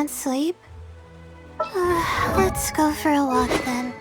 can't sleep? Let's go for a walk then.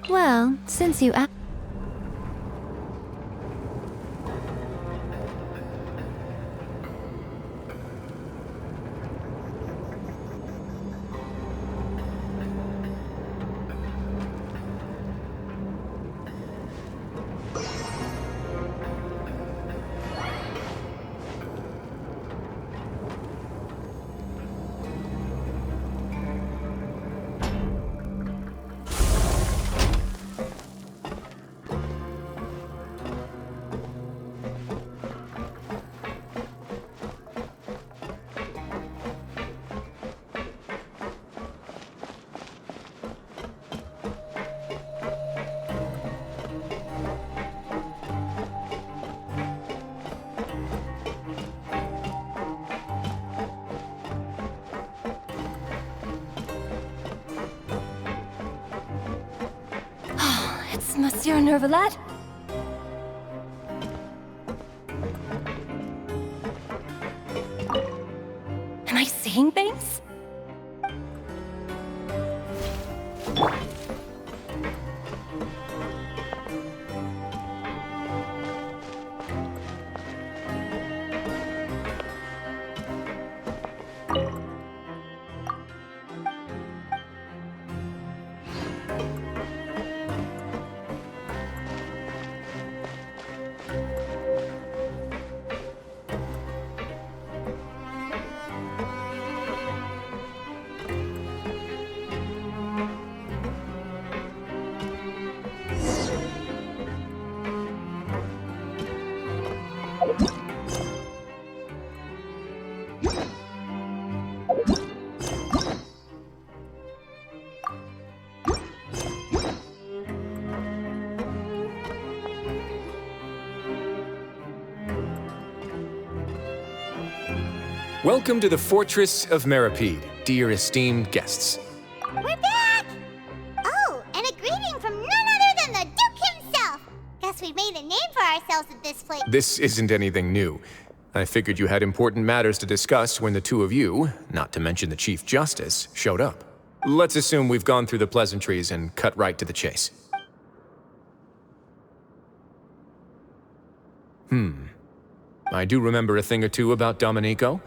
Well, since you asked. It's Monsieur Neuvillette. Am I seeing things? Welcome to the Fortress of Meripede, dear esteemed guests. We're back! Oh, and a greeting from none other than the Duke himself! Guess we've made a name for ourselves at this place. This isn't anything new. I figured you had important matters to discuss when the two of you, not to mention the Chief Justice, showed up. Let's assume we've gone through the pleasantries and cut right to the chase. I do remember a thing or two about Domenico.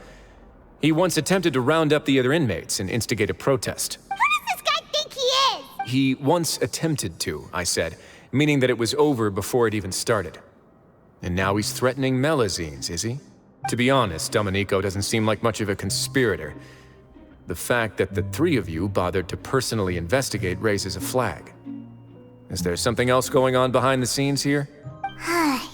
He once attempted to round up the other inmates and instigate a protest. Who does this guy think he is? He once attempted to, I said, meaning that it was over before it even started. And now he's threatening Melazines, is he? To be honest, Domenico doesn't seem like much of a conspirator. The fact that the three of you bothered to personally investigate raises a flag. Is there something else going on behind the scenes here?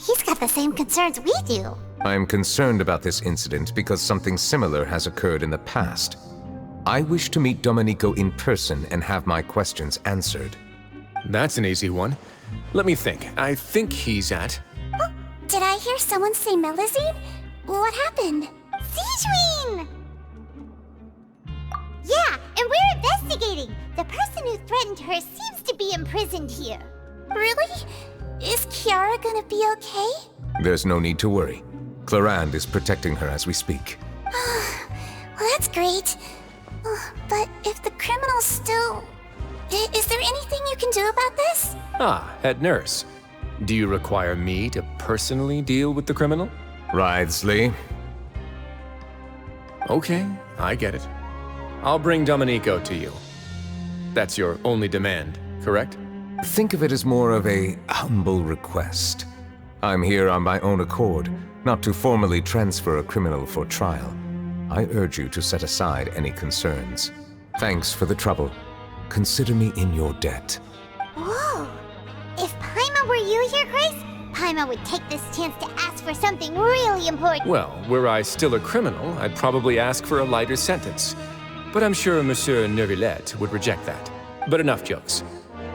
He's got the same concerns we do. I am concerned about this incident because something similar has occurred in the past. I wish to meet Domenico in person and have my questions answered. That's an easy one. Let me think. I think he's at... Oh, did I hear someone say Melazine? What happened? Siegeween! Yeah, and we're investigating. The person who threatened her seems to be imprisoned here. Really? Is Kiara gonna be okay? There's no need to worry. Clarande is protecting her as we speak. Well, that's great. But if the criminal's still... Is there anything you can do about this? Ah, head nurse. Do you require me to personally deal with the criminal? Wriothesley. Okay, I get it. I'll bring Domenico to you. That's your only demand, correct? Think of it as more of a humble request. I'm here on my own accord, not to formally transfer a criminal for trial. I urge you to set aside any concerns. Thanks for the trouble. Consider me in your debt. Whoa! If Paimon were you here, Grace, Paimon would take this chance to ask for something really important. Well, were I still a criminal, I'd probably ask for a lighter sentence. But I'm sure Monsieur Neuvillette would reject that. But enough jokes.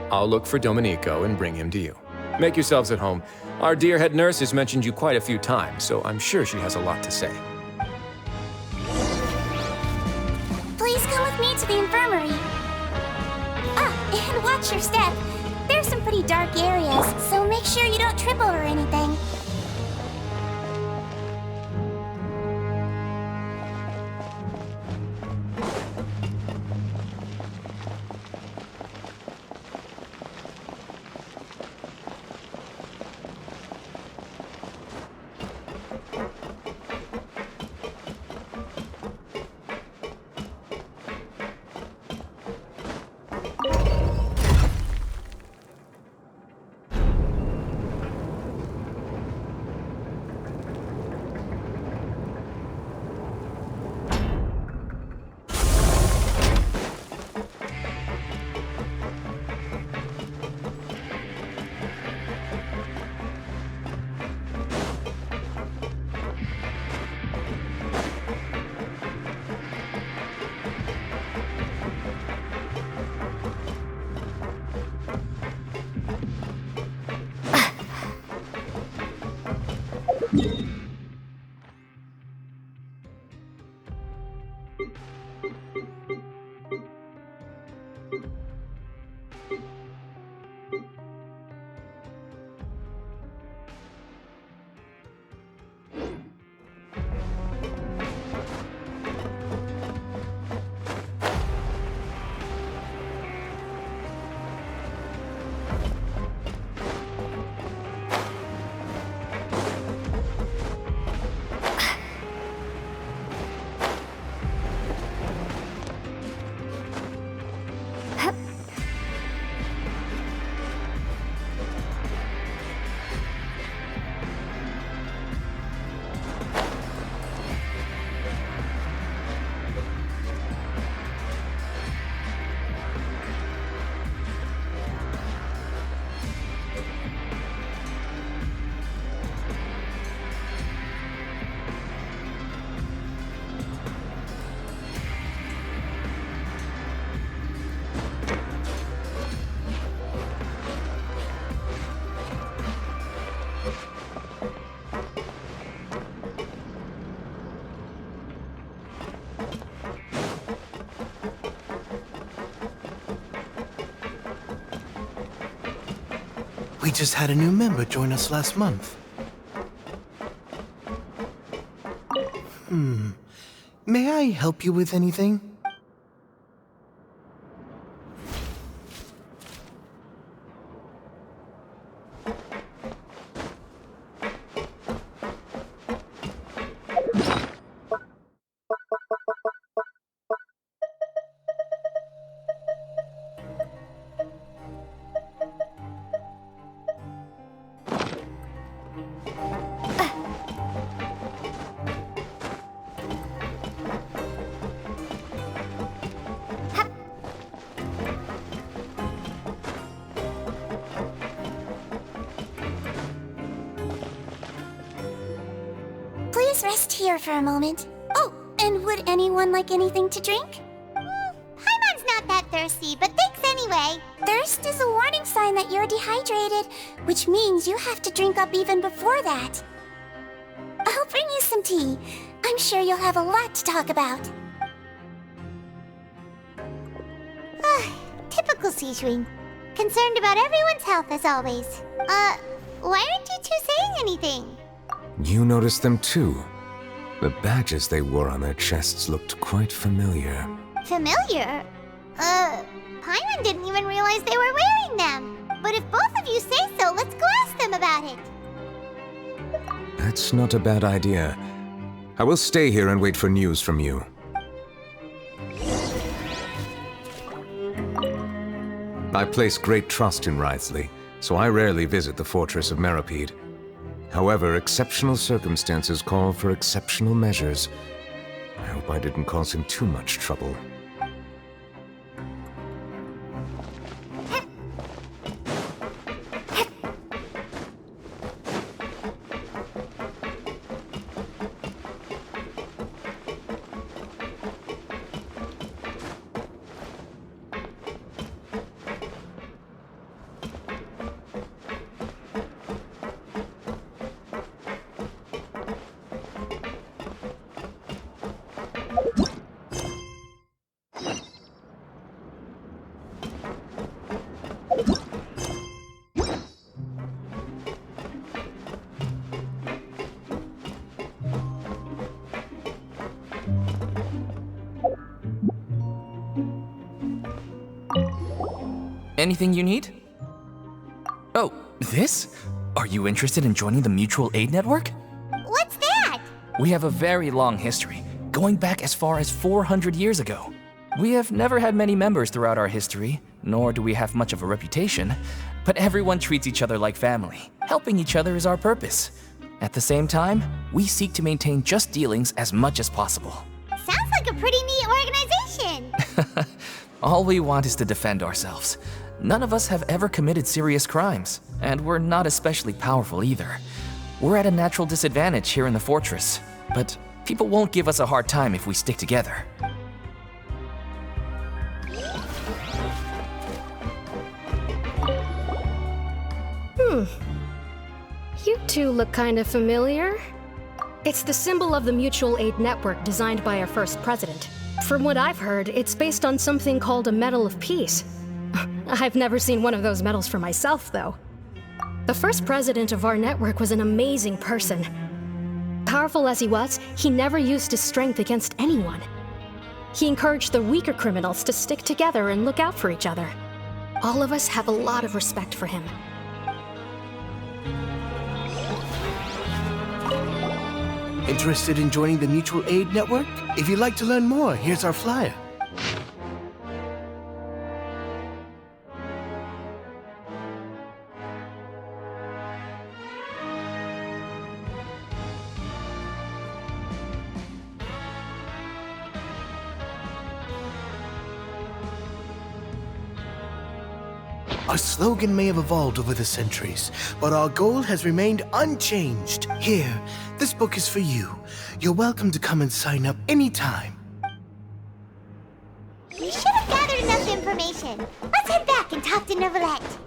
I'll look for Domenico and bring him to you. Make yourselves at home. Our dear head nurse has mentioned you quite a few times, so I'm sure she has a lot to say. Please come with me to the infirmary. And watch your step. There's some pretty dark areas, so make sure you don't trip over anything. We just had a new member join us last month. May I help you with anything? Please rest here for a moment. Oh, and would anyone like anything to drink? Paimon's not that thirsty, but thanks anyway. Thirst is a warning sign that you're dehydrated, which means you have to drink up even before that. I'll bring you some tea. I'm sure you'll have a lot to talk about. Typical Sijun. Concerned about everyone's health as always. Why aren't you two saying anything? You noticed them too. The badges they wore on their chests looked quite familiar. Familiar? Paimon didn't even realize they were wearing them. But if both of you say so, let's go ask them about it. That's not a bad idea. I will stay here and wait for news from you. I place great trust in Wriothesley, so I rarely visit the fortress of Meropide. However, exceptional circumstances call for exceptional measures. I hope I didn't cause him too much trouble. Anything you need? Oh, this? Are you interested in joining the Mutual Aid Network? What's that? We have a very long history, going back as far as 400 years ago. We have never had many members throughout our history, nor do we have much of a reputation, but everyone treats each other like family. Helping each other is our purpose. At the same time, we seek to maintain just dealings as much as possible. Sounds like a pretty neat organization. All we want is to defend ourselves. None of us have ever committed serious crimes, and we're not especially powerful either. We're at a natural disadvantage here in the fortress, but people won't give us a hard time if we stick together. You two look kind of familiar. It's the symbol of the Mutual Aid Network designed by our first president. From what I've heard, it's based on something called a Medal of Peace. I've never seen one of those medals for myself, though. The first president of our network was an amazing person. Powerful as he was, he never used his strength against anyone. He encouraged the weaker criminals to stick together and look out for each other. All of us have a lot of respect for him. Interested in joining the Mutual Aid Network? If you'd like to learn more, here's our flyer. Our slogan may have evolved over the centuries, but our goal has remained unchanged. Here, this book is for you. You're welcome to come and sign up anytime. We should have gathered enough information. Let's head back and talk to Neuvillette.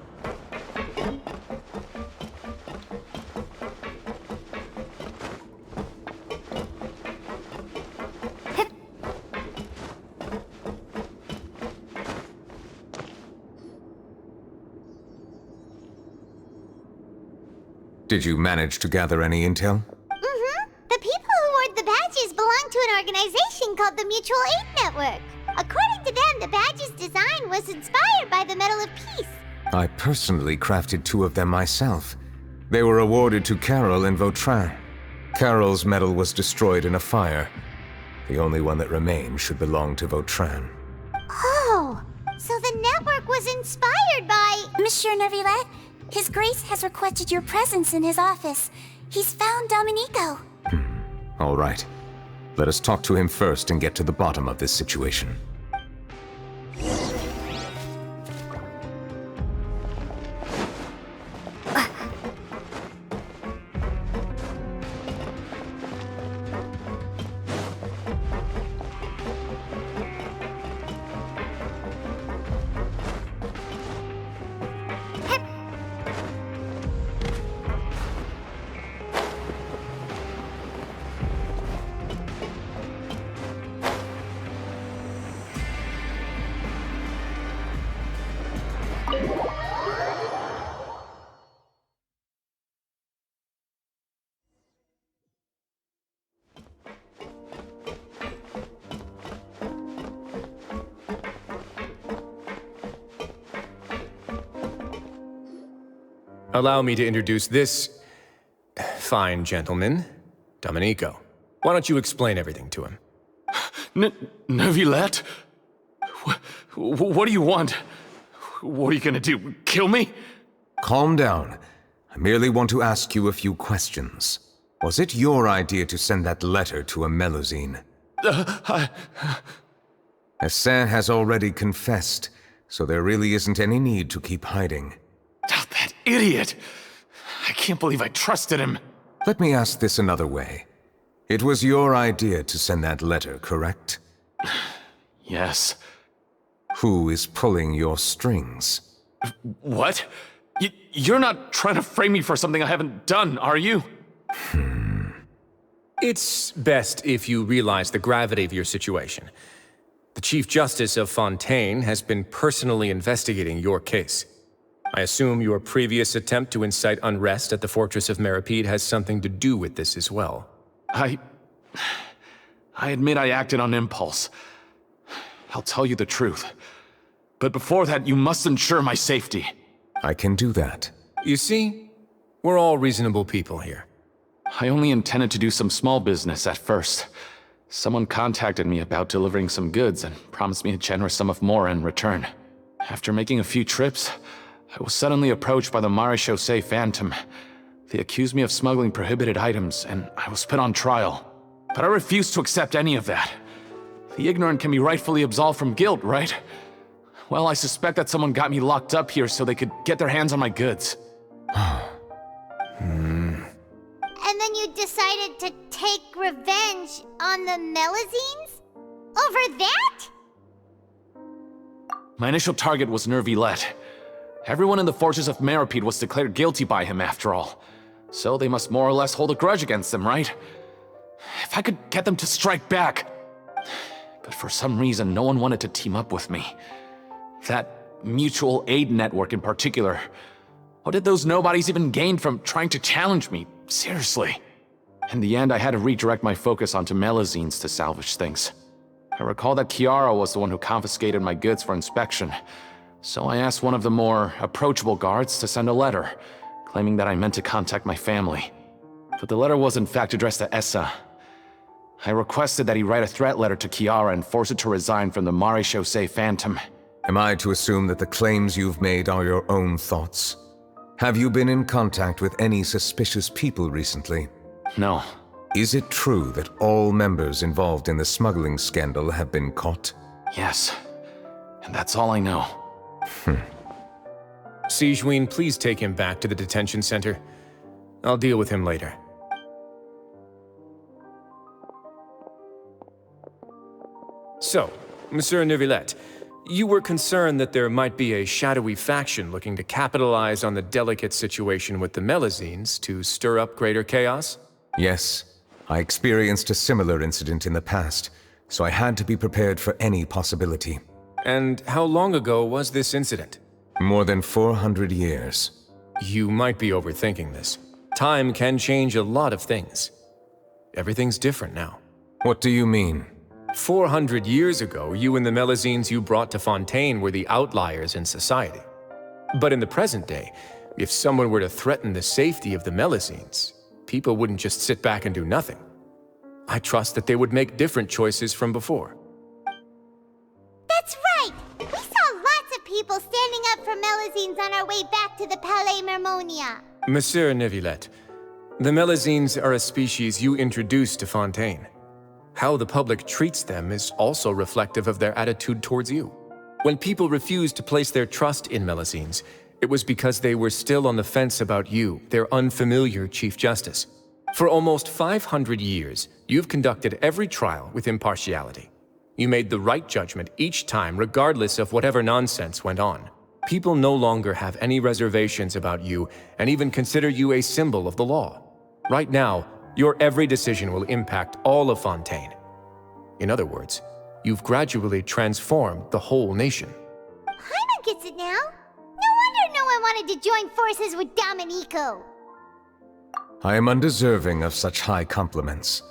Did you manage to gather any intel? Mm-hmm. The people who wore the badges belong to an organization called the Mutual Aid Network. According to them, the badge's design was inspired by the Medal of Peace. I personally crafted 2 of them myself. They were awarded to Carol and Vautrin. Carol's medal was destroyed in a fire. The only one that remained should belong to Vautrin. Oh, so the network was inspired by... Monsieur Neuvillette, His Grace has requested your presence in his office. He's found Domenico. All right. Let us talk to him first and get to the bottom of this situation. Allow me to introduce this fine gentleman, Domenico. Why don't you explain everything to him? Neuvillette? What do you want? What are you gonna do? Kill me? Calm down. I merely want to ask you a few questions. Was it your idea to send that letter to a Melusine? Hassan has already confessed, so there really isn't any need to keep hiding. That idiot! I can't believe I trusted him. Let me ask this another way. It was your idea to send that letter, correct? Yes. Who is pulling your strings? What? You're not trying to frame me for something I haven't done, are you? It's best if you realize the gravity of your situation. The Chief Justice of Fontaine has been personally investigating your case. I assume your previous attempt to incite unrest at the Fortress of Meripede has something to do with this as well. I admit I acted on impulse. I'll tell you the truth. But before that, you must ensure my safety. I can do that. You see, we're all reasonable people here. I only intended to do some small business at first. Someone contacted me about delivering some goods and promised me a generous sum of more in return. After making a few trips, I was suddenly approached by the Marechaussee Phantom. They accused me of smuggling prohibited items, and I was put on trial. But I refused to accept any of that. The ignorant can be rightfully absolved from guilt, right? Well, I suspect that someone got me locked up here so they could get their hands on my goods. And then you decided to take revenge on the Melusines? Over that? My initial target was Neuvillette. Everyone in the Fortress of Meripede was declared guilty by him after all. So they must more or less hold a grudge against him, right? If I could get them to strike back. But for some reason, no one wanted to team up with me. That mutual aid network in particular. What did those nobodies even gain from trying to challenge me? Seriously. In the end, I had to redirect my focus onto Melusines to salvage things. I recall that Chiara was the one who confiscated my goods for inspection. So I asked one of the more approachable guards to send a letter, claiming that I meant to contact my family. But the letter was in fact addressed to Essa. I requested that he write a threat letter to Chiara and force her to resign from the Marechaussee Phantom. Am I to assume that the claims you've made are your own thoughts? Have you been in contact with any suspicious people recently? No. Is it true that all members involved in the smuggling scandal have been caught? Yes. And that's all I know. Sigewinne, please take him back to the detention center. I'll deal with him later. So, Monsieur Neuvillette, you were concerned that there might be a shadowy faction looking to capitalize on the delicate situation with the Melusines to stir up greater chaos? Yes. I experienced a similar incident in the past, so I had to be prepared for any possibility. And how long ago was this incident? More than 400 years. You might be overthinking this. Time can change a lot of things. Everything's different now. What do you mean? 400 years ago, you and the Melazines you brought to Fontaine were the outliers in society. But in the present day, if someone were to threaten the safety of the Melazines, people wouldn't just sit back and do nothing. I trust that they would make different choices from before. That's right! We saw lots of people standing up for Melazines on our way back to the Palais Mermonia. Monsieur Neuvillette, the Melazines are a species you introduced to Fontaine. How the public treats them is also reflective of their attitude towards you. When people refused to place their trust in Melazines, it was because they were still on the fence about you, their unfamiliar Chief Justice. For almost 500 years, you've conducted every trial with impartiality. You made the right judgment each time, regardless of whatever nonsense went on. People no longer have any reservations about you and even consider you a symbol of the law. Right now, your every decision will impact all of Fontaine. In other words, you've gradually transformed the whole nation. Paimon gets it now. No wonder no one wanted to join forces with Domenico. I am undeserving of such high compliments.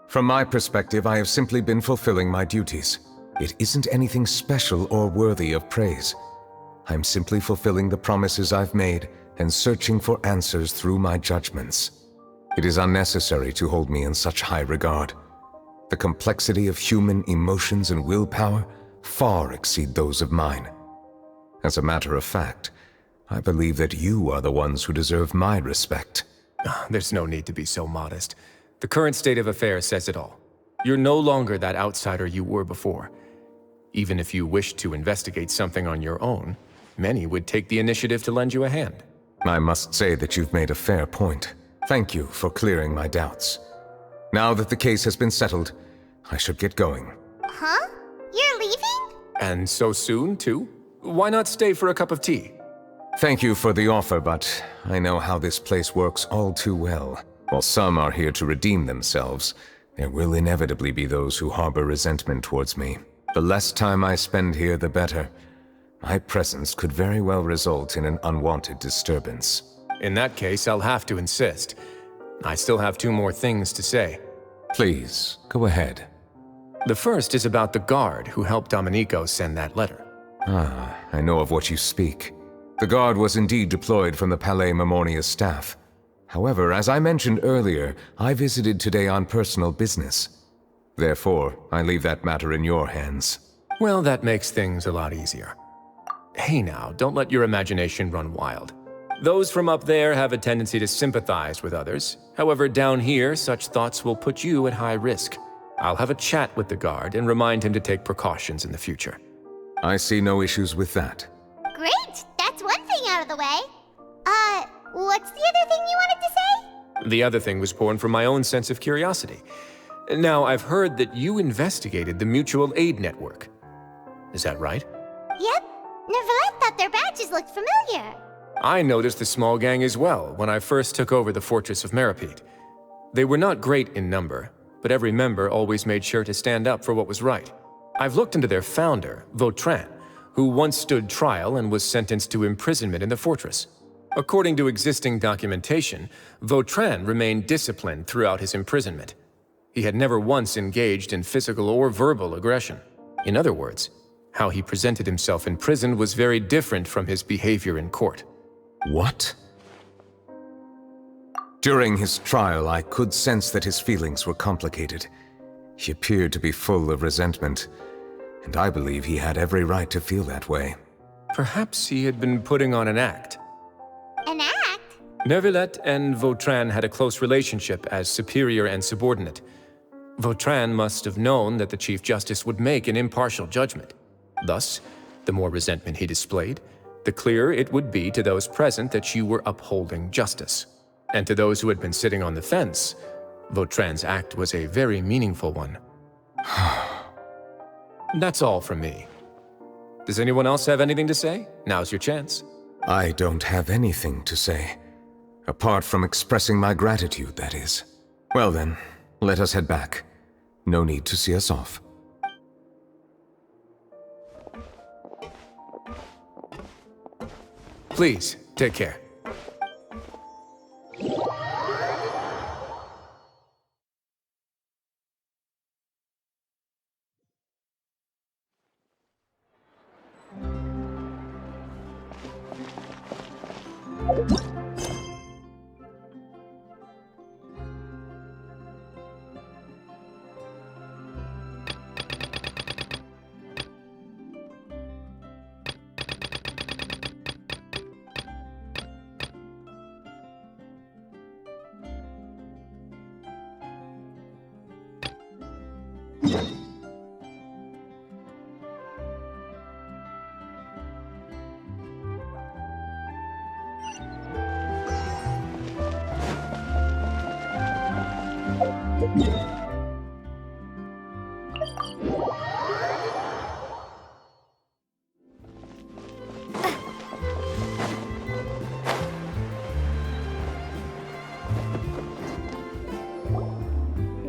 From my perspective, I have simply been fulfilling my duties. It isn't anything special or worthy of praise. I'm simply fulfilling the promises I've made and searching for answers through my judgments. It is unnecessary to hold me in such high regard. The complexity of human emotions and willpower far exceed those of mine. As a matter of fact, I believe that you are the ones who deserve my respect. There's no need to be so modest. The current state of affairs says it all. You're no longer that outsider you were before. Even if you wished to investigate something on your own, many would take the initiative to lend you a hand. I must say that you've made a fair point. Thank you for clearing my doubts. Now that the case has been settled, I should get going. Huh? You're leaving? And so soon, too? Why not stay for a cup of tea? Thank you for the offer, but I know how this place works all too well. While some are here to redeem themselves, there will inevitably be those who harbor resentment towards me. The less time I spend here, the better. My presence could very well result in an unwanted disturbance. In that case, I'll have to insist. I still have 2 more things to say. Please, go ahead. The first is about the guard who helped Domenico send that letter. Ah, I know of what you speak. The guard was indeed deployed from the Palais Mermonia's staff. However, as I mentioned earlier, I visited today on personal business. Therefore, I leave that matter in your hands. Well, that makes things a lot easier. Hey now, don't let your imagination run wild. Those from up there have a tendency to sympathize with others. However, down here, such thoughts will put you at high risk. I'll have a chat with the guard and remind him to take precautions in the future. I see no issues with that. Great! That's one thing out of the way. What's the other thing you wanted to say? The other thing was born from my own sense of curiosity. Now, I've heard that you investigated the mutual aid network. Is that right? Yep. Neuvillette thought their badges looked familiar. I noticed the small gang as well when I first took over the fortress of Meripede. They were not great in number, but every member always made sure to stand up for what was right. I've looked into their founder, Vautrin, who once stood trial and was sentenced to imprisonment in the fortress. According to existing documentation, Vautrin remained disciplined throughout his imprisonment. He had never once engaged in physical or verbal aggression. In other words, how he presented himself in prison was very different from his behavior in court. What? During his trial, I could sense that his feelings were complicated. He appeared to be full of resentment, and I believe he had every right to feel that way. Perhaps he had been putting on an act. An act? Neuvillette and Vautrin had a close relationship as superior and subordinate. Vautrin must have known that the Chief Justice would make an impartial judgment. Thus, the more resentment he displayed, the clearer it would be to those present that you were upholding justice. And to those who had been sitting on the fence, Vautrin's act was a very meaningful one. That's all from me. Does anyone else have anything to say? Now's your chance. I don't have anything to say. Apart from expressing my gratitude, that is. Well then, let us head back. No need to see us off. Please, take care.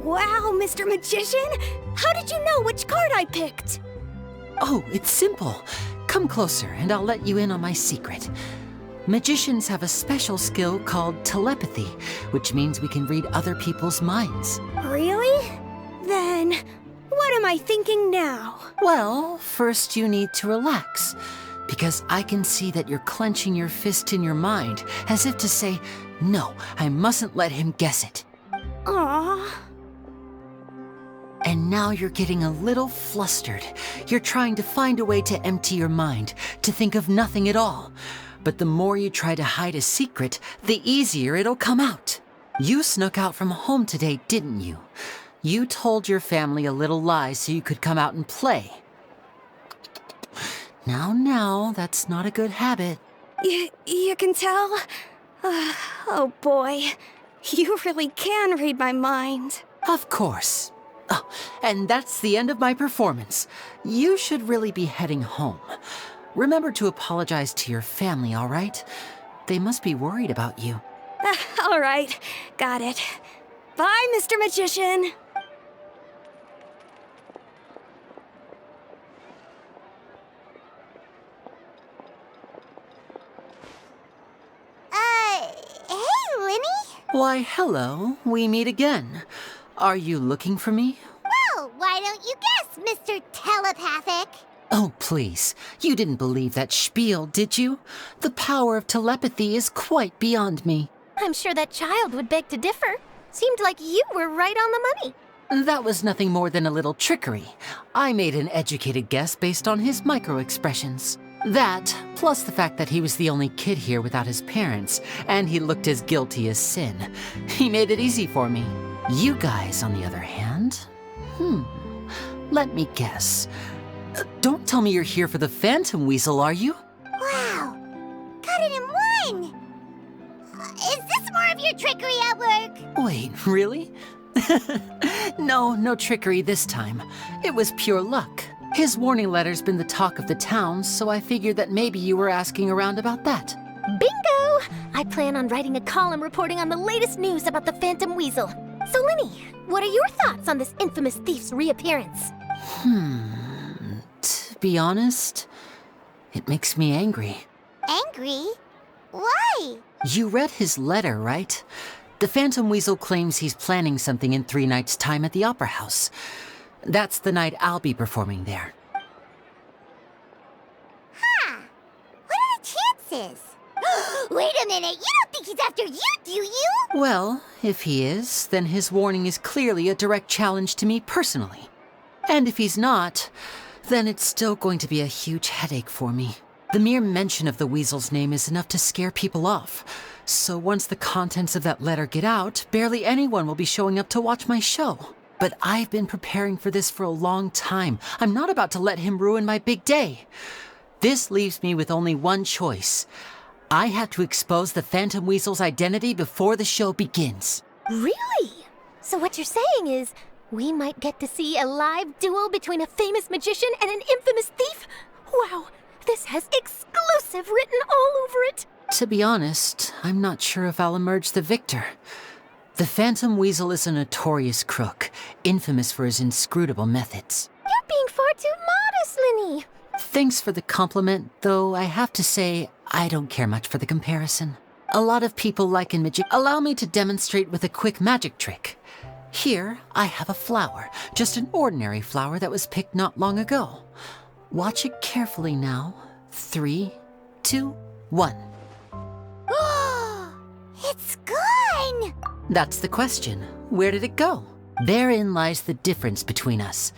Wow, Mr. Magician! How did you know which card I picked? Oh, it's simple. Come closer and I'll let you in on my secret. Magicians have a special skill called telepathy, which means we can read other people's minds. Really? Then, what am I thinking now? Well, first you need to relax, because I can see that you're clenching your fist in your mind, as if to say, no, I mustn't let him guess it. Aww. And now you're getting a little flustered. You're trying to find a way to empty your mind, to think of nothing at all. But the more you try to hide a secret, the easier it'll come out. You snuck out from home today, didn't you? You told your family a little lie so you could come out and play. Now, that's not a good habit. You can tell? Oh boy, you really can read my mind. Of course. Oh, and that's the end of my performance. You should really be heading home. Remember to apologize to your family, all right? They must be worried about you. All right, got it. Bye, Mr. Magician. Hey, Lenny? Why, hello. We meet again. Are you looking for me? Well, why don't you guess, Mr. Telepathic? Oh, please. You didn't believe that spiel, did you? The power of telepathy is quite beyond me. I'm sure that child would beg to differ. Seemed like you were right on the money. That was nothing more than a little trickery. I made an educated guess based on his micro-expressions. That, plus the fact that he was the only kid here without his parents, and he looked as guilty as sin. He made it easy for me. You guys, on the other hand, let me guess. Don't tell me you're here for the Phantom Weasel, are you? Wow, got it in one! Is this more of your trickery at work? Wait, really? No trickery this time. It was pure luck. His warning letter's been the talk of the town, so I figured that maybe you were asking around about that. Bingo! I plan on writing a column reporting on the latest news about the Phantom Weasel. So, Lenny, what are your thoughts on this infamous thief's reappearance? To be honest, it makes me angry. Angry? Why? You read his letter, right? The Phantom Weasel claims he's planning something in 3 nights' time at the Opera House. That's the night I'll be performing there. Huh. What are the chances? Wait a minute, you don't think he's after you, do you? Well, if he is, then his warning is clearly a direct challenge to me personally. And if he's not, then it's still going to be a huge headache for me. The mere mention of the Weasel's name is enough to scare people off. So once the contents of that letter get out, barely anyone will be showing up to watch my show. But I've been preparing for this for a long time. I'm not about to let him ruin my big day. This leaves me with only one choice. I have to expose the Phantom Weasel's identity before the show begins. Really? So what you're saying is, we might get to see a live duel between a famous magician and an infamous thief? Wow, this has exclusive written all over it. To be honest, I'm not sure if I'll emerge the victor. The Phantom Weasel is a notorious crook, infamous for his inscrutable methods. You're being far too modest, Lenny. Thanks for the compliment, though I have to say, I don't care much for the comparison. A lot of people liken magic. Allow me to demonstrate with a quick magic trick. Here, I have a flower, just an ordinary flower that was picked not long ago. Watch it carefully now. 3, 2, 1. It's gone! That's the question. Where did it go? Therein lies the difference between us.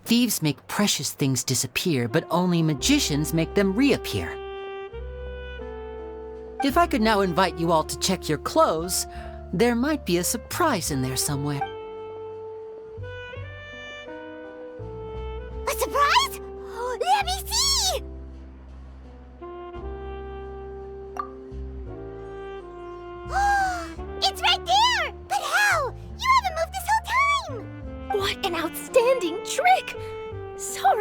Thieves make precious things disappear, but only magicians make them reappear. If I could now invite you all to check your clothes, there might be a surprise in there somewhere. A surprise? Let me see! It's right there! But how? You haven't moved this whole time! What an outstanding trick!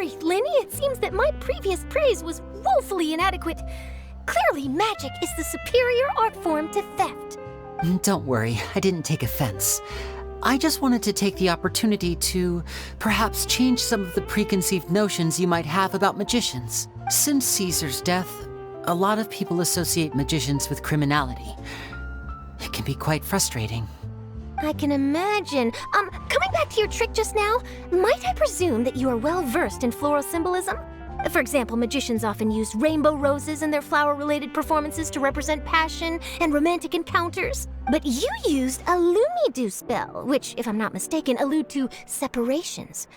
sorry, Lynn. It seems that my previous praise was woefully inadequate. Clearly, magic is the superior art form to theft. Don't worry, I didn't take offense. I just wanted to take the opportunity to perhaps change some of the preconceived notions you might have about magicians. Since Caesar's death, a lot of people associate magicians with criminality. It can be quite frustrating. I can imagine. Coming back to your trick just now, might I presume that you are well versed in floral symbolism? For example, magicians often use rainbow roses in their flower-related performances to represent passion and romantic encounters. But you used a Lumidu spell, which, if I'm not mistaken, allude to separations.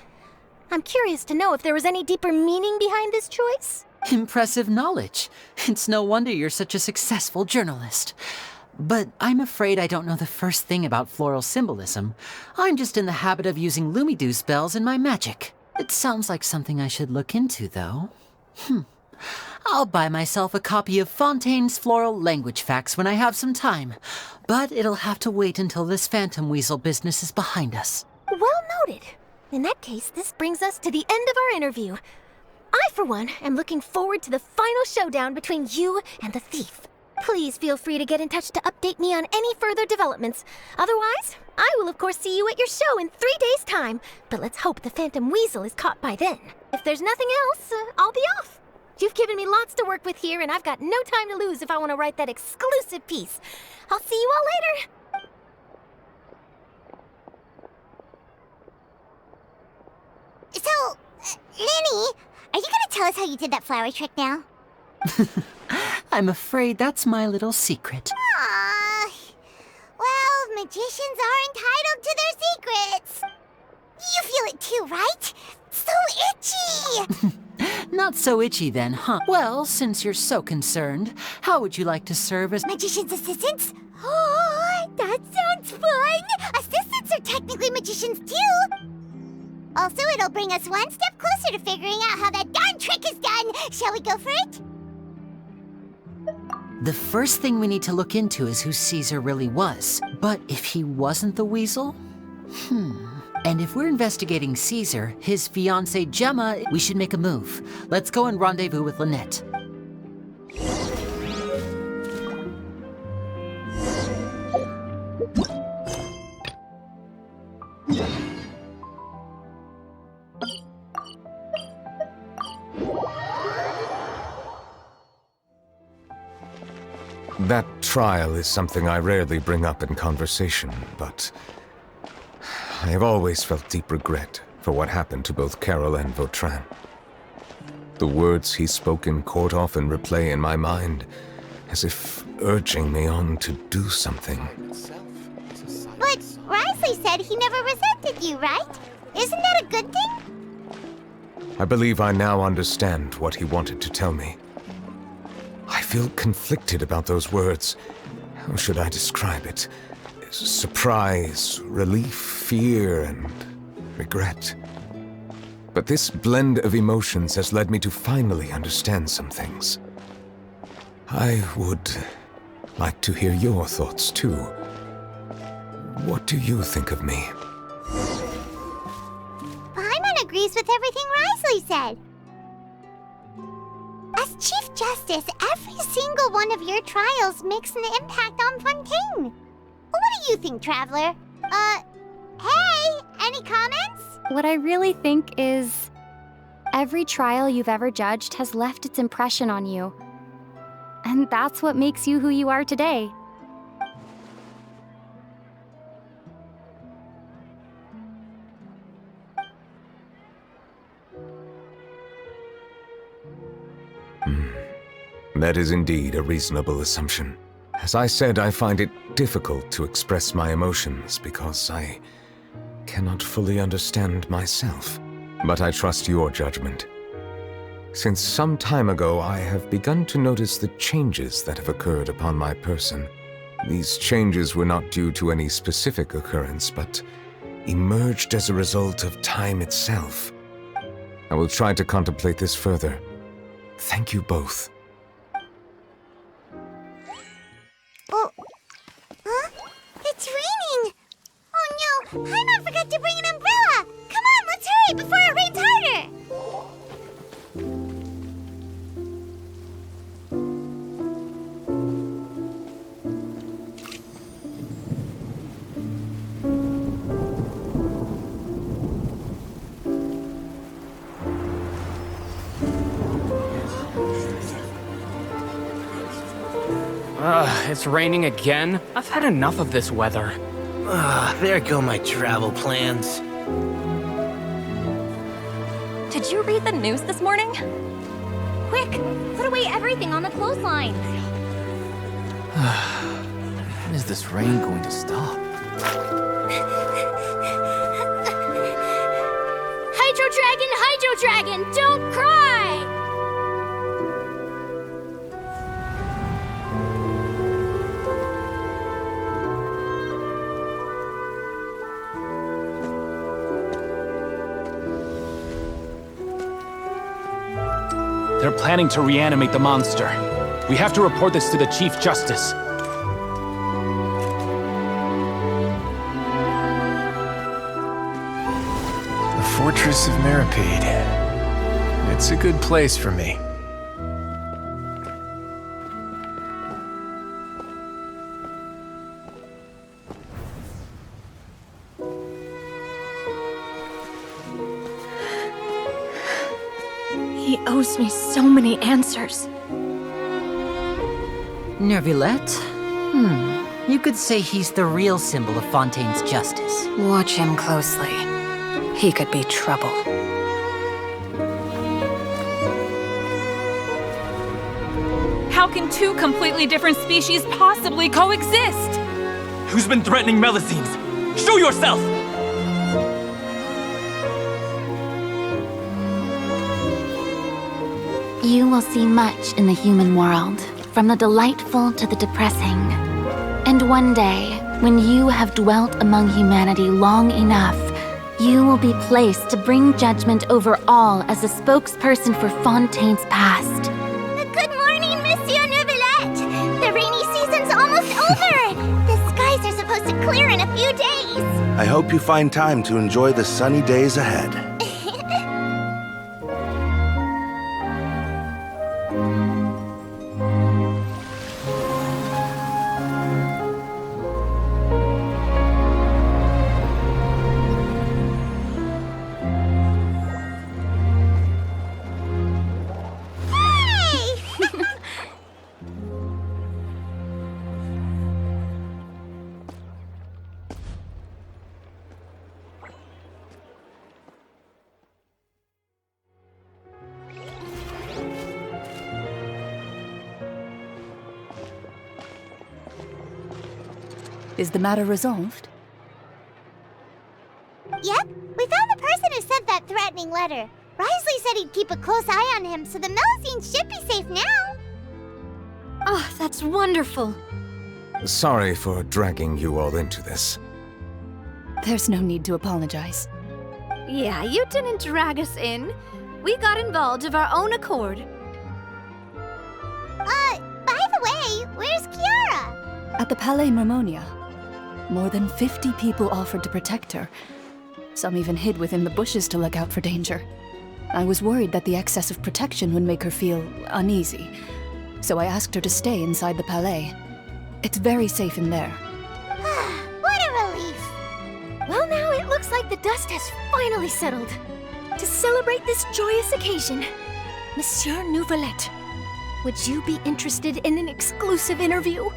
I'm curious to know if there was any deeper meaning behind this choice? Impressive knowledge. It's no wonder you're such a successful journalist. But I'm afraid I don't know the first thing about floral symbolism. I'm just in the habit of using Lumidu spells in my magic. It sounds like something I should look into, though. I'll buy myself a copy of Fontaine's Floral Language Facts when I have some time. But it'll have to wait until this phantom weasel business is behind us. Well noted. In that case, this brings us to the end of our interview. I, for one, am looking forward to the final showdown between you and the thief. Please feel free to get in touch to update me on any further developments. Otherwise, I will of course see you at your show in 3 days' time. But let's hope the Phantom Weasel is caught by then. If there's nothing else, I'll be off. You've given me lots to work with here, and I've got no time to lose if I want to write that exclusive piece. I'll see you all later. So, Lenny, are you gonna tell us how you did that flower trick now? I'm afraid that's my little secret. Well, magicians are entitled to their secrets. You feel it too, right? So itchy! Not so itchy then, huh? Well, since you're so concerned, how would you like to serve as Magician's assistants? Oh, that sounds fun! Assistants are technically magicians too! Also, it'll bring us one step closer to figuring out how that darn trick is done! Shall we go for it? The first thing we need to look into is who Caesar really was. But if he wasn't the weasel? And if we're investigating Caesar, his fiancée Gemma, we should make a move. Let's go and rendezvous with Lynette. That trial is something I rarely bring up in conversation, but I have always felt deep regret for what happened to both Carol and Vautrin. The words he spoke in court often replay in my mind, as if urging me on to do something. But Risley said he never resented you, right? Isn't that a good thing? I believe I now understand what he wanted to tell me. I feel conflicted about those words. How should I describe it? Surprise, relief, fear, and regret. But this blend of emotions has led me to finally understand some things. I would like to hear your thoughts, too. What do you think of me? Paimon agrees with everything Risley said. As Chief Justice, every single one of your trials makes an impact on Fontaine. What do you think, Traveler? Hey, any comments? What I really think is every trial you've ever judged has left its impression on you. And that's what makes you who you are today. That is indeed a reasonable assumption. As I said, I find it difficult to express my emotions because I cannot fully understand myself. But I trust your judgment. Since some time ago, I have begun to notice the changes that have occurred upon my person. These changes were not due to any specific occurrence, but emerged as a result of time itself. I will try to contemplate this further. Thank you both. Oh, huh? It's raining! Oh no, Paimon forgot to bring an umbrella! Come on, let's hurry before it rains harder! It's raining again? I've had enough of this weather. There go my travel plans. Did you read the news this morning? Quick, put away everything on the clothesline. When is this rain going to stop? Hydro Dragon, don't cry! They're planning to reanimate the monster. We have to report this to the Chief Justice. The Fortress of Meripede. It's a good place for me. He owes me so many answers. Neuvillette? You could say he's the real symbol of Fontaine's justice. Watch him closely. He could be trouble. How can two completely different species possibly coexist? Who's been threatening Melusines? Show yourself! You will see much in the human world, from the delightful to the depressing. And one day, when you have dwelt among humanity long enough, you will be placed to bring judgment over all as a spokesperson for Fontaine's past. Good morning, Monsieur Neuvillette! The rainy season's almost over! The skies are supposed to clear in a few days! I hope you find time to enjoy the sunny days ahead. Is the matter resolved? Yep, we found the person who sent that threatening letter. Risley said he'd keep a close eye on him, so the Melusines should be safe now. Oh, that's wonderful. Sorry for dragging you all into this. There's no need to apologize. Yeah, you didn't drag us in. We got involved of our own accord. By the way, where's Kiara? At the Palais Mermonia. More than 50 people offered to protect her. Some even hid within the bushes to look out for danger. I was worried that the excess of protection would make her feel uneasy, so I asked her to stay inside the Palais. It's very safe in there. What a relief! Well, now it looks like the dust has finally settled. To celebrate this joyous occasion, Monsieur Neuvillette, would you be interested in an exclusive interview?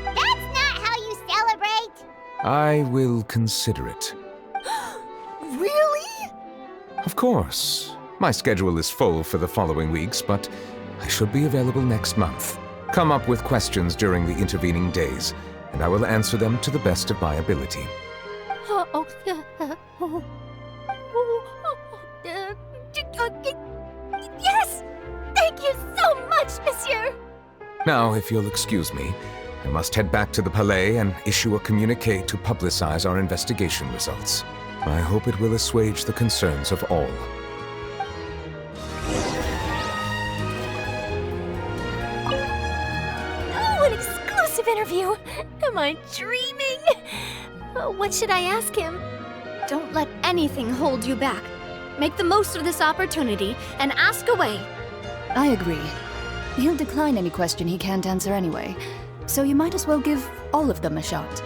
That's not how you celebrate! I will consider it. Really? Of course. My schedule is full for the following weeks, but I should be available next month. Come up with questions during the intervening days, and I will answer them to the best of my ability. Yes! Thank you so much, monsieur! Now, if you'll excuse me, I must head back to the Palais and issue a communique to publicize our investigation results. I hope it will assuage the concerns of all. Oh, an exclusive interview! Am I dreaming? What should I ask him? Don't let anything hold you back. Make the most of this opportunity and ask away. I agree. He'll decline any question he can't answer anyway, so you might as well give all of them a shot.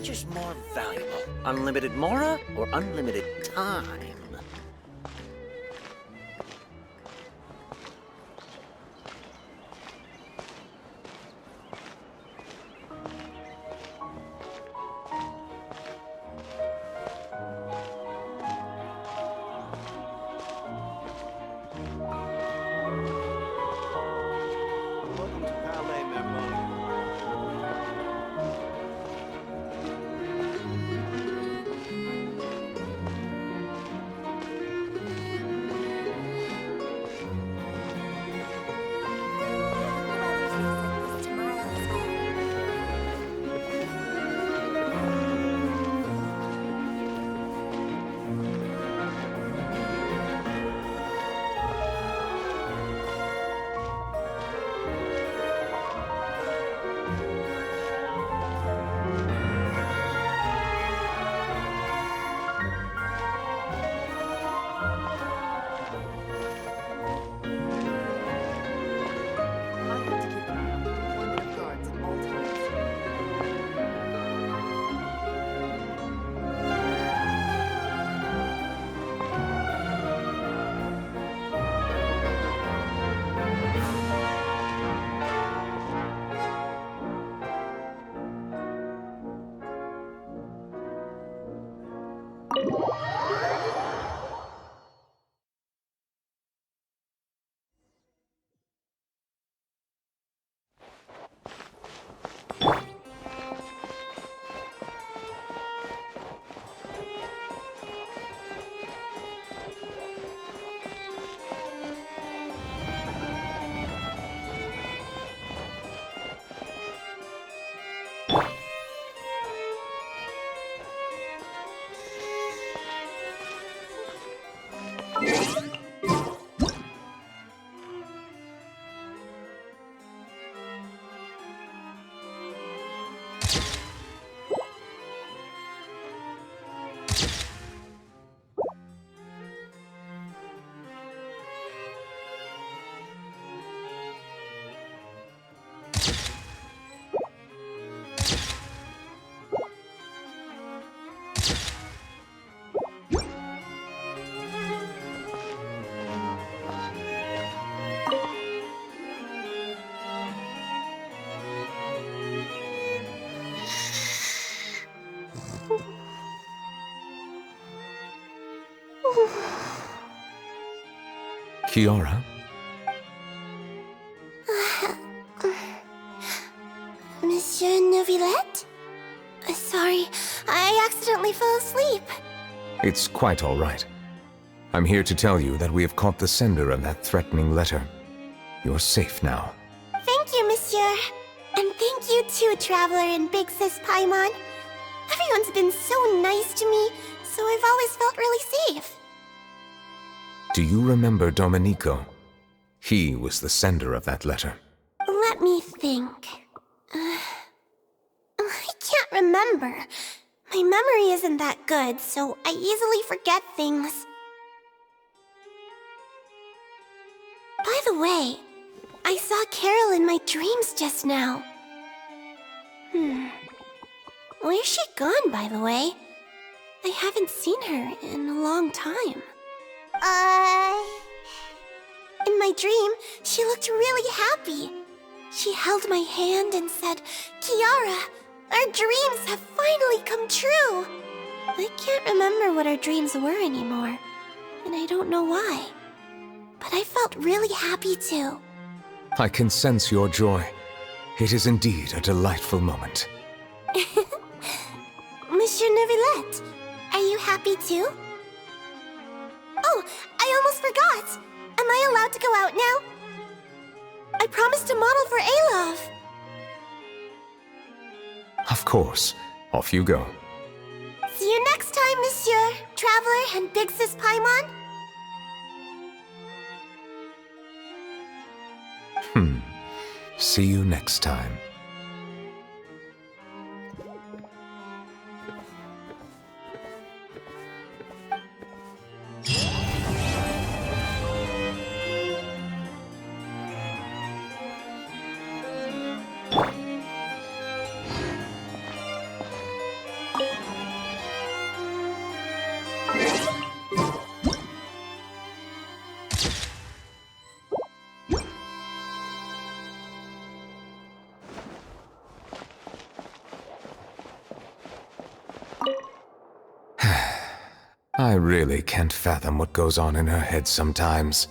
Which is more valuable? Unlimited Mora or unlimited time? Kiara? Monsieur Neuvillette? Sorry, I accidentally fell asleep. It's quite all right. I'm here to tell you that we have caught the sender of that threatening letter. You're safe now. Thank you, Monsieur. And thank you too, Traveler and Big Sis Paimon. Everyone's been so nice to me, so I've always felt really safe. Do you remember Domenico? He was the sender of that letter. Let me think. I can't remember. My memory isn't that good, so I easily forget things. By the way, I saw Carol in my dreams just now. Where's she gone, by the way? I haven't seen her in a long time. In my dream, she looked really happy. She held my hand and said, "Kiara, our dreams have finally come true." I can't remember what our dreams were anymore, and I don't know why. But I felt really happy too. I can sense your joy. It is indeed a delightful moment. Monsieur Neuvillette, are you happy too? Oh, I almost forgot! Am I allowed to go out now? I promised a model for Alov. Of course. Off you go. See you next time, Monsieur, Traveler, and Big Sis Paimon. See you next time. I really can't fathom what goes on in her head sometimes.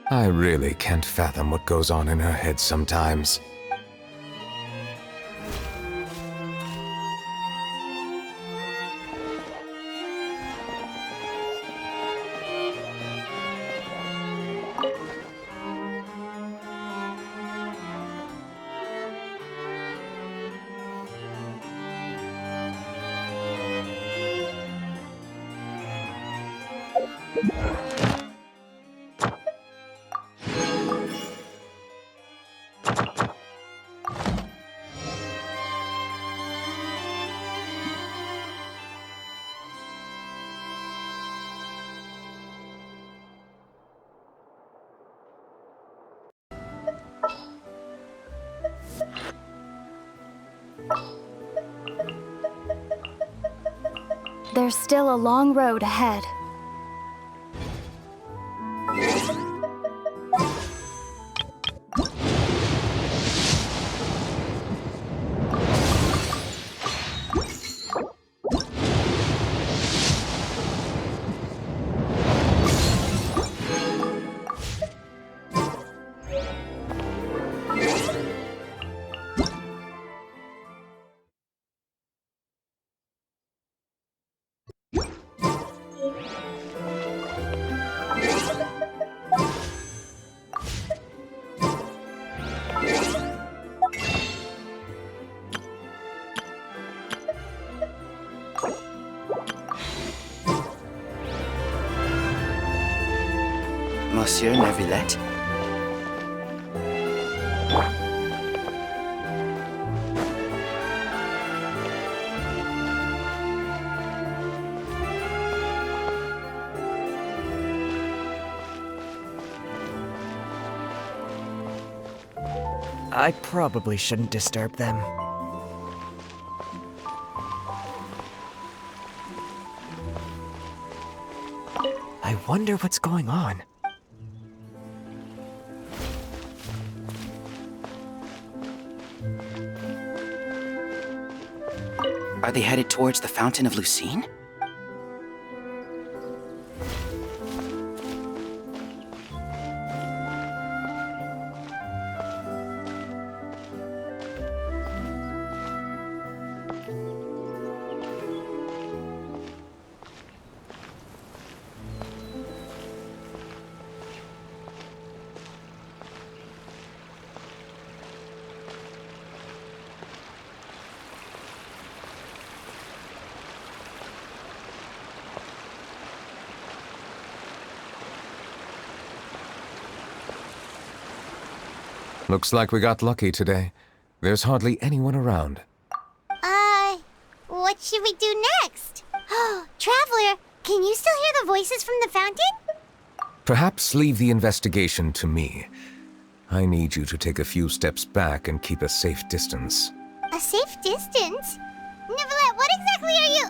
I really can't fathom what goes on in her head sometimes. There's still a long road ahead. Monsieur Neuvillette? I probably shouldn't disturb them. I wonder what's going on. Are they headed towards the Fountain of Lucine? Looks like we got lucky today. There's hardly anyone around. What should we do next? Oh, Traveler, can you still hear the voices from the fountain? Perhaps leave the investigation to me. I need you to take a few steps back and keep a safe distance. A safe distance? Neuvillette, what exactly are you...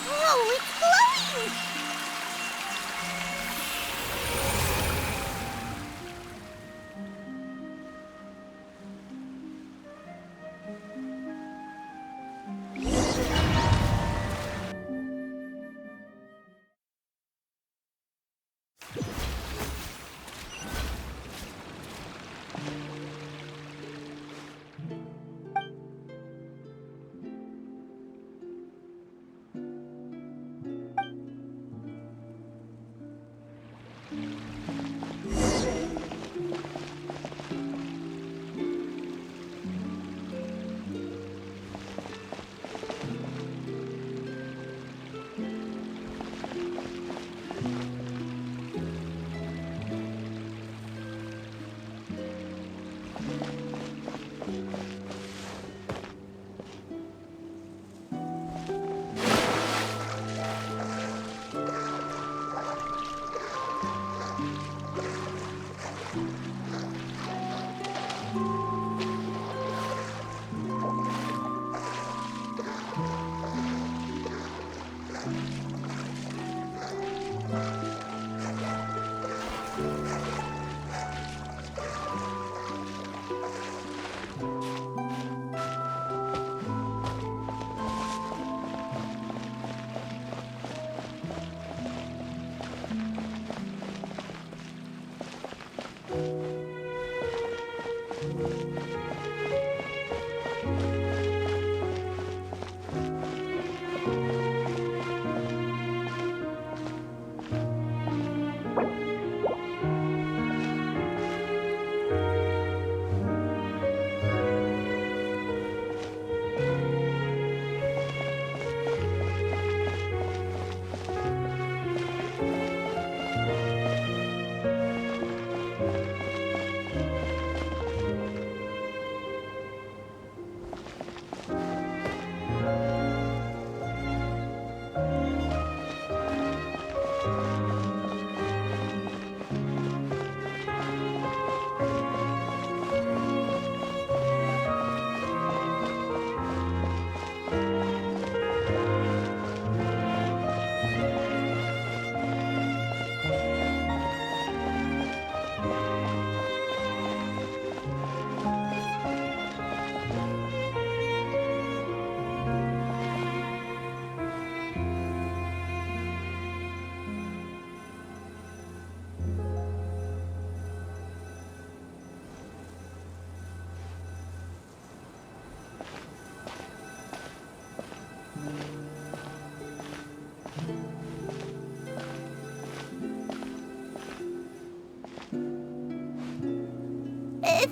Whoa, it's glowing!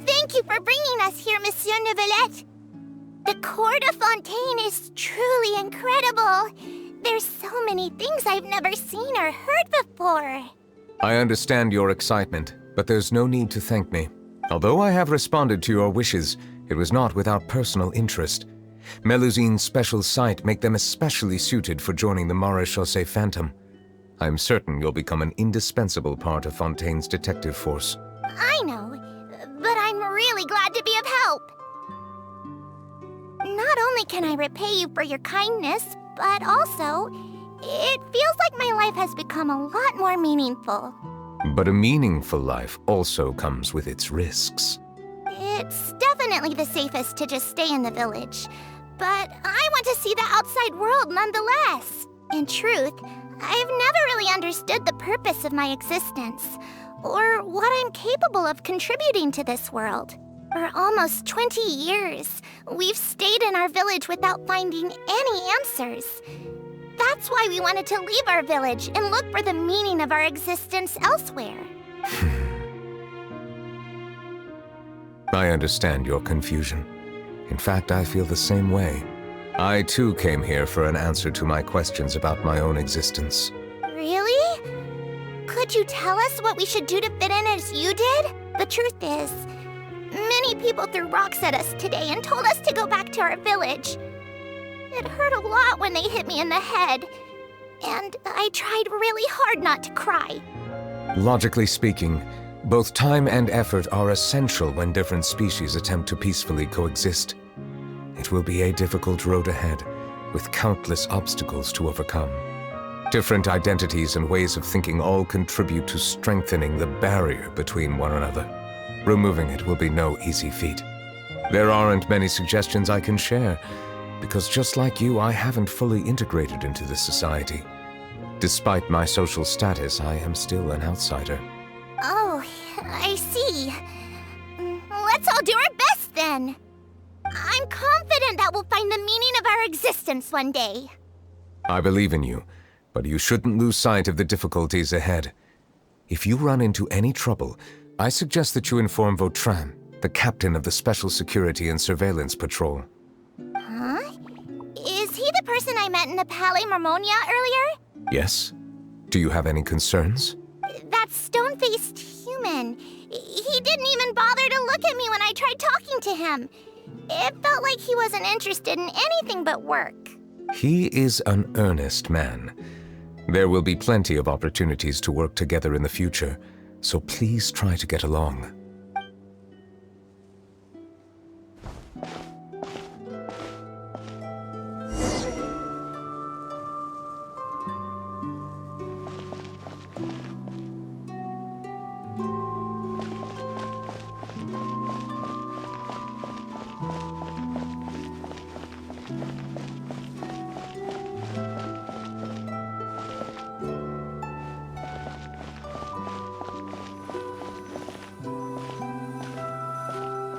Thank you for bringing us here, Monsieur Neuvillette. The Court of Fontaine is truly incredible. There's so many things I've never seen or heard before. I understand your excitement, but there's no need to thank me. Although I have responded to your wishes, it was not without personal interest. Melusine's special sight make them especially suited for joining the Maréchaussée Phantom. I'm certain you'll become an indispensable part of Fontaine's detective force. I know, but I'm really glad to be of help. Not only can I repay you for your kindness, but also, it feels like my life has become a lot more meaningful. But a meaningful life also comes with its risks. It's definitely the safest to just stay in the village, but I want to see the outside world nonetheless. In truth, I've never really understood the purpose of my existence, or what I'm capable of contributing to this world. For almost 20 years, we've stayed in our village without finding any answers. That's why we wanted to leave our village and look for the meaning of our existence elsewhere. I understand your confusion. In fact, I feel the same way. I too came here for an answer to my questions about my own existence. Really? Could you tell us what we should do to fit in as you did? The truth is, many people threw rocks at us today and told us to go back to our village. It hurt a lot when they hit me in the head, and I tried really hard not to cry. Logically speaking, both time and effort are essential when different species attempt to peacefully coexist. It will be a difficult road ahead, with countless obstacles to overcome. Different identities and ways of thinking all contribute to strengthening the barrier between one another. Removing it will be no easy feat. There aren't many suggestions I can share, because just like you, I haven't fully integrated into this society. Despite my social status, I am still an outsider. Oh, I see. Let's all do our best then. I'm confident that we'll find the meaning of our existence one day. I believe in you, but you shouldn't lose sight of the difficulties ahead. If you run into any trouble, I suggest that you inform Vautrin, the captain of the Special Security and Surveillance Patrol. Huh? Is he the person I met in the Palais Marmonia earlier? Yes? Do you have any concerns? That stone-faced human. He didn't even bother to look at me when I tried talking to him. It felt like he wasn't interested in anything but work. He is an earnest man. There will be plenty of opportunities to work together in the future, so please try to get along.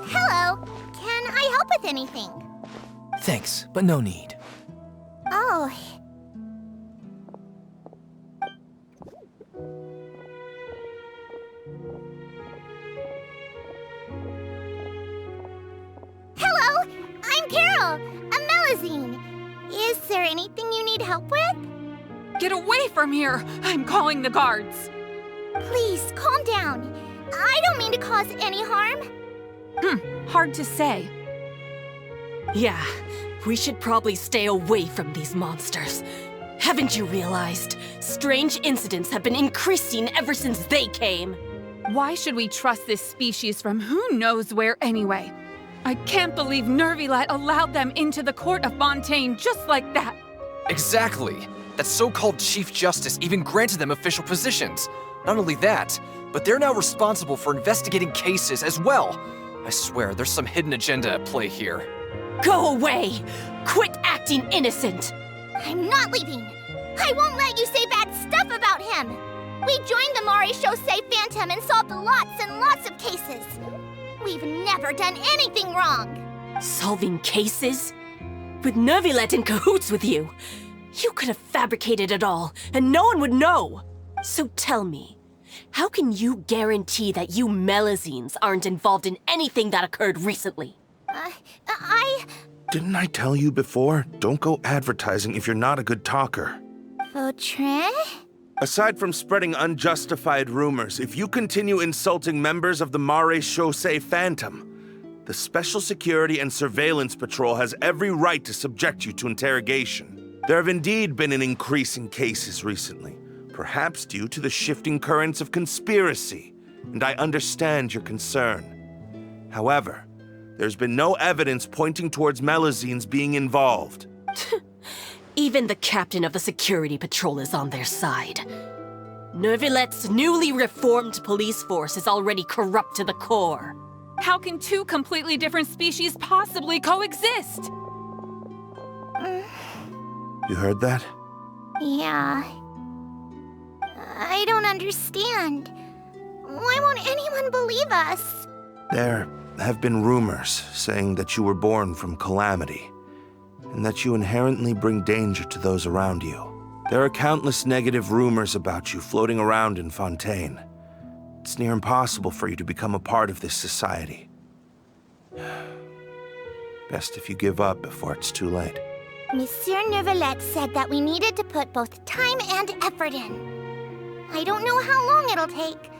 Hello. Can I help with anything? Thanks, but no need. Oh. Hello, I'm Carol, a Melazine. Is there anything you need help with? Get away from here! I'm calling the guards! Please, calm down. I don't mean to cause any harm. Hard to say. Yeah, we should probably stay away from these monsters. Haven't you realized? Strange incidents have been increasing ever since they came. Why should we trust this species from who knows where anyway? I can't believe Neuvillette allowed them into the court of Fontaine just like that. Exactly. That so-called Chief Justice even granted them official positions. Not only that, but they're now responsible for investigating cases as well. I swear, there's some hidden agenda at play here. Go away! Quit acting innocent! I'm not leaving. I won't let you say bad stuff about him. We joined the Maréchaussée Phantom and solved lots and lots of cases. We've never done anything wrong. Solving cases? With Neuvillette in cahoots with you? You could have fabricated it all, and no one would know. So tell me, how can you guarantee that you Melazines aren't involved in anything that occurred recently? Didn't I tell you before? Don't go advertising if you're not a good talker. Vautrin? Aside from spreading unjustified rumors, if you continue insulting members of the Maréchaussée Phantom, the Special Security and Surveillance Patrol has every right to subject you to interrogation. There have indeed been an increase in cases recently, perhaps due to the shifting currents of conspiracy. and I understand your concern. However, there's been no evidence pointing towards Melazines being involved. Even the captain of the security patrol is on their side. Neuvillette's newly reformed police force is already corrupt to the core. How can two completely different species possibly coexist? You heard that? Yeah. I don't understand. Why won't anyone believe us? There have been rumors saying that you were born from calamity, and that you inherently bring danger to those around you. There are countless negative rumors about you floating around in Fontaine. It's near impossible for you to become a part of this society. Best if you give up before it's too late. Monsieur Neuvillette said that we needed to put both time and effort in. I don't know how long it'll take,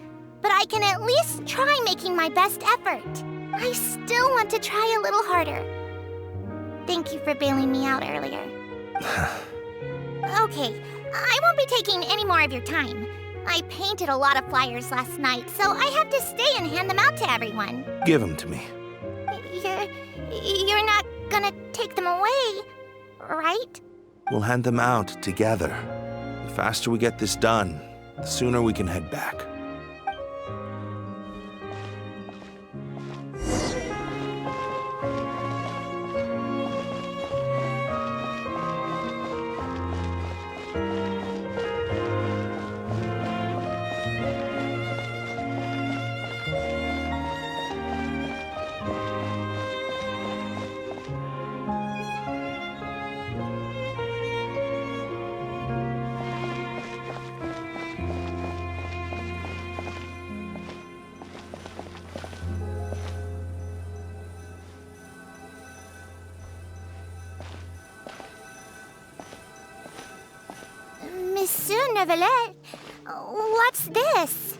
but I can at least try making my best effort. I still want to try a little harder. Thank you for bailing me out earlier. Okay, I won't be taking any more of your time. I painted a lot of flyers last night, so I have to stay and hand them out to everyone. Give them to me. You're not gonna take them away, right? We'll hand them out together. The faster we get this done, the sooner we can head back. Monsieur Neuvillette, what's this?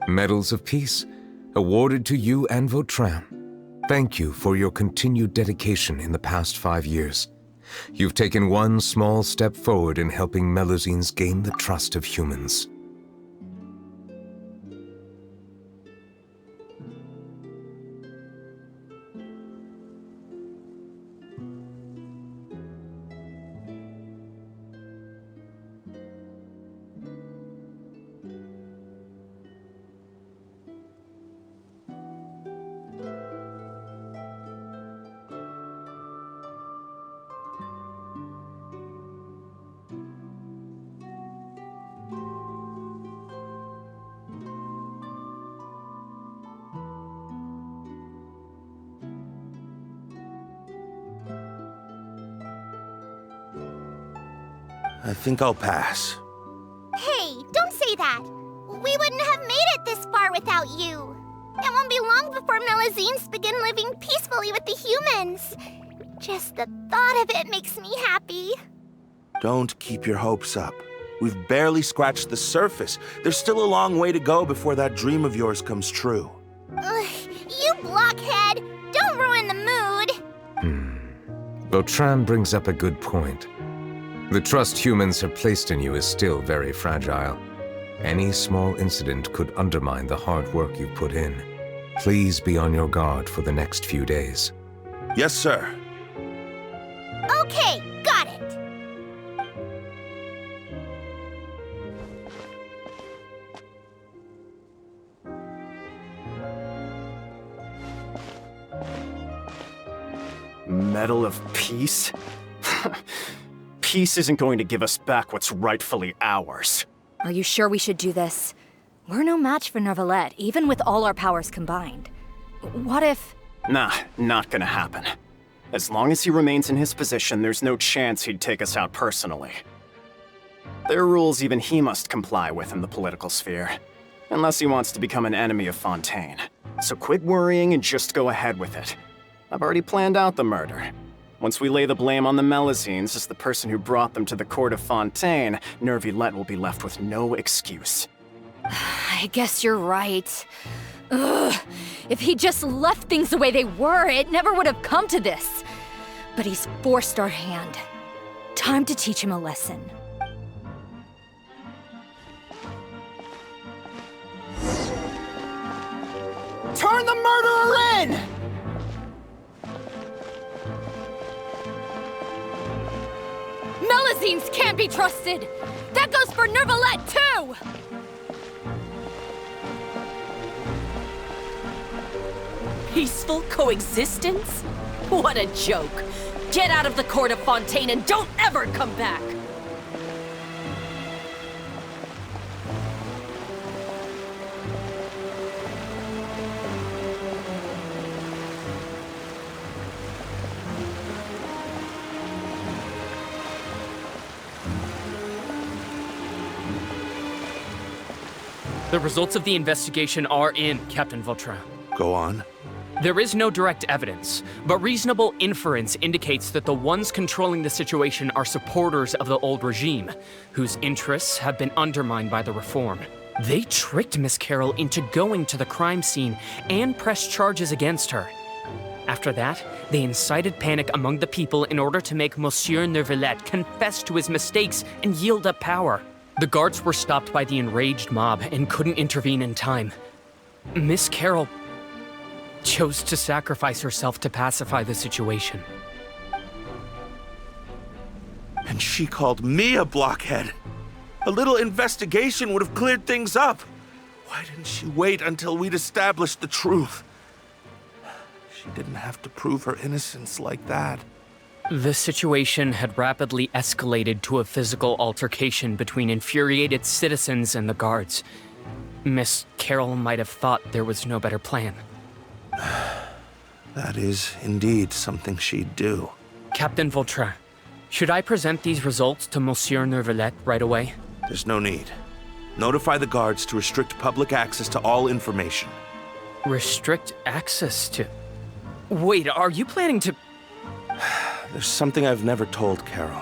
Medals of Peace, awarded to you and Vautrin. Thank you for your continued dedication in the past 5 years. You've taken one small step forward in helping Melazines gain the trust of humans. I think I'll pass. Hey, don't say that. We wouldn't have made it this far without you. It won't be long before Melazines begin living peacefully with the humans. Just the thought of it makes me happy. Don't keep your hopes up. We've barely scratched the surface. There's still a long way to go before that dream of yours comes true. You blockhead! Don't ruin the mood! Vautrin brings up a good point. The trust humans have placed in you is still very fragile. Any small incident could undermine the hard work you've put in. Please be on your guard for the next few days. Yes, sir. Okay, got it. Medal of Peace? Peace isn't going to give us back what's rightfully ours. Are you sure we should do this? We're no match for Neuvillette, even with all our powers combined. What if... Nah, not gonna happen. As long as he remains in his position, there's no chance he'd take us out personally. There are rules even he must comply with in the political sphere, unless he wants to become an enemy of Fontaine. So quit worrying and just go ahead with it. I've already planned out the murder. Once we lay the blame on the Melazines as the person who brought them to the court of Fontaine, Neuvillette will be left with no excuse. I guess you're right. Ugh. If he just left things the way they were, it never would have come to this. But he's forced our hand. Time to teach him a lesson. the murderer in! Melazines can't be trusted! That goes for Neuvillette, too! Peaceful coexistence? What a joke! Get out of the court of Fontaine and don't ever come back! The results of the investigation are in, Captain Vautrin. Go on. There is no direct evidence, but reasonable inference indicates that the ones controlling the situation are supporters of the old regime, whose interests have been undermined by the reform. They tricked Miss Carroll into going to the crime scene and pressed charges against her. After that, they incited panic among the people in order to make Monsieur Neuvillette confess to his mistakes and yield up power. The guards were stopped by the enraged mob and couldn't intervene in time. Miss Carroll chose to sacrifice herself to pacify the situation. And she called me a blockhead. A little investigation would have cleared things up. Why didn't she wait until we'd established the truth? She didn't have to prove her innocence like that. The situation had rapidly escalated to a physical altercation between infuriated citizens and the guards. Miss Carroll might have thought there was no better plan. That is indeed something she'd do. Captain Vautrin, should I present these results to Monsieur Neuvillette right away? There's no need. Notify the guards to restrict public access to all information. Restrict access to... Wait, are you planning to... There's something I've never told Carol.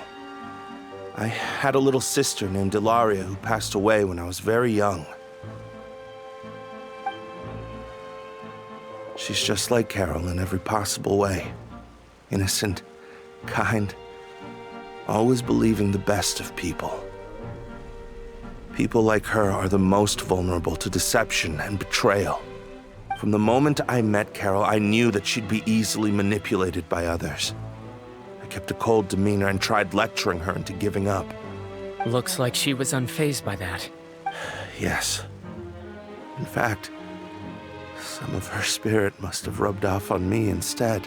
I had a little sister named Ilaria who passed away when I was very young. She's just like Carol in every possible way. Innocent, kind, always believing the best of people. People like her are the most vulnerable to deception and betrayal. From the moment I met Carol, I knew that she'd be easily manipulated by others. I kept a cold demeanor and tried lecturing her into giving up. Looks like she was unfazed by that. Yes. In fact, some of her spirit must have rubbed off on me instead.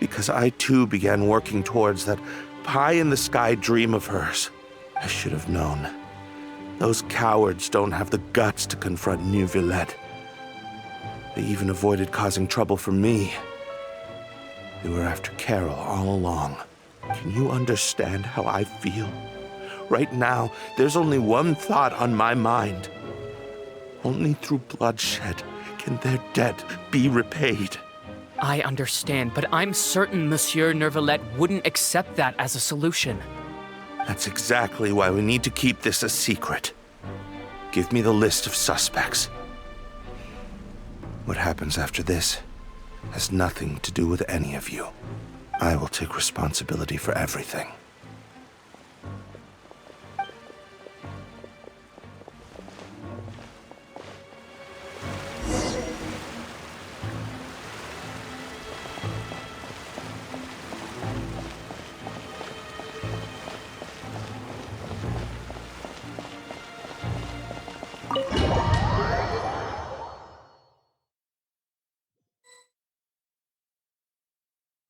Because I too began working towards that pie-in-the-sky dream of hers. I should have known. Those cowards don't have the guts to confront Neuvillette. They even avoided causing trouble for me. They were after Carol all along. Can you understand how I feel? Right now, there's only one thought on my mind. Only through bloodshed can their debt be repaid. I understand, but I'm certain Monsieur Neuvillette wouldn't accept that as a solution. That's exactly why we need to keep this a secret. Give me the list of suspects. What happens after this has nothing to do with any of you. I will take responsibility for everything.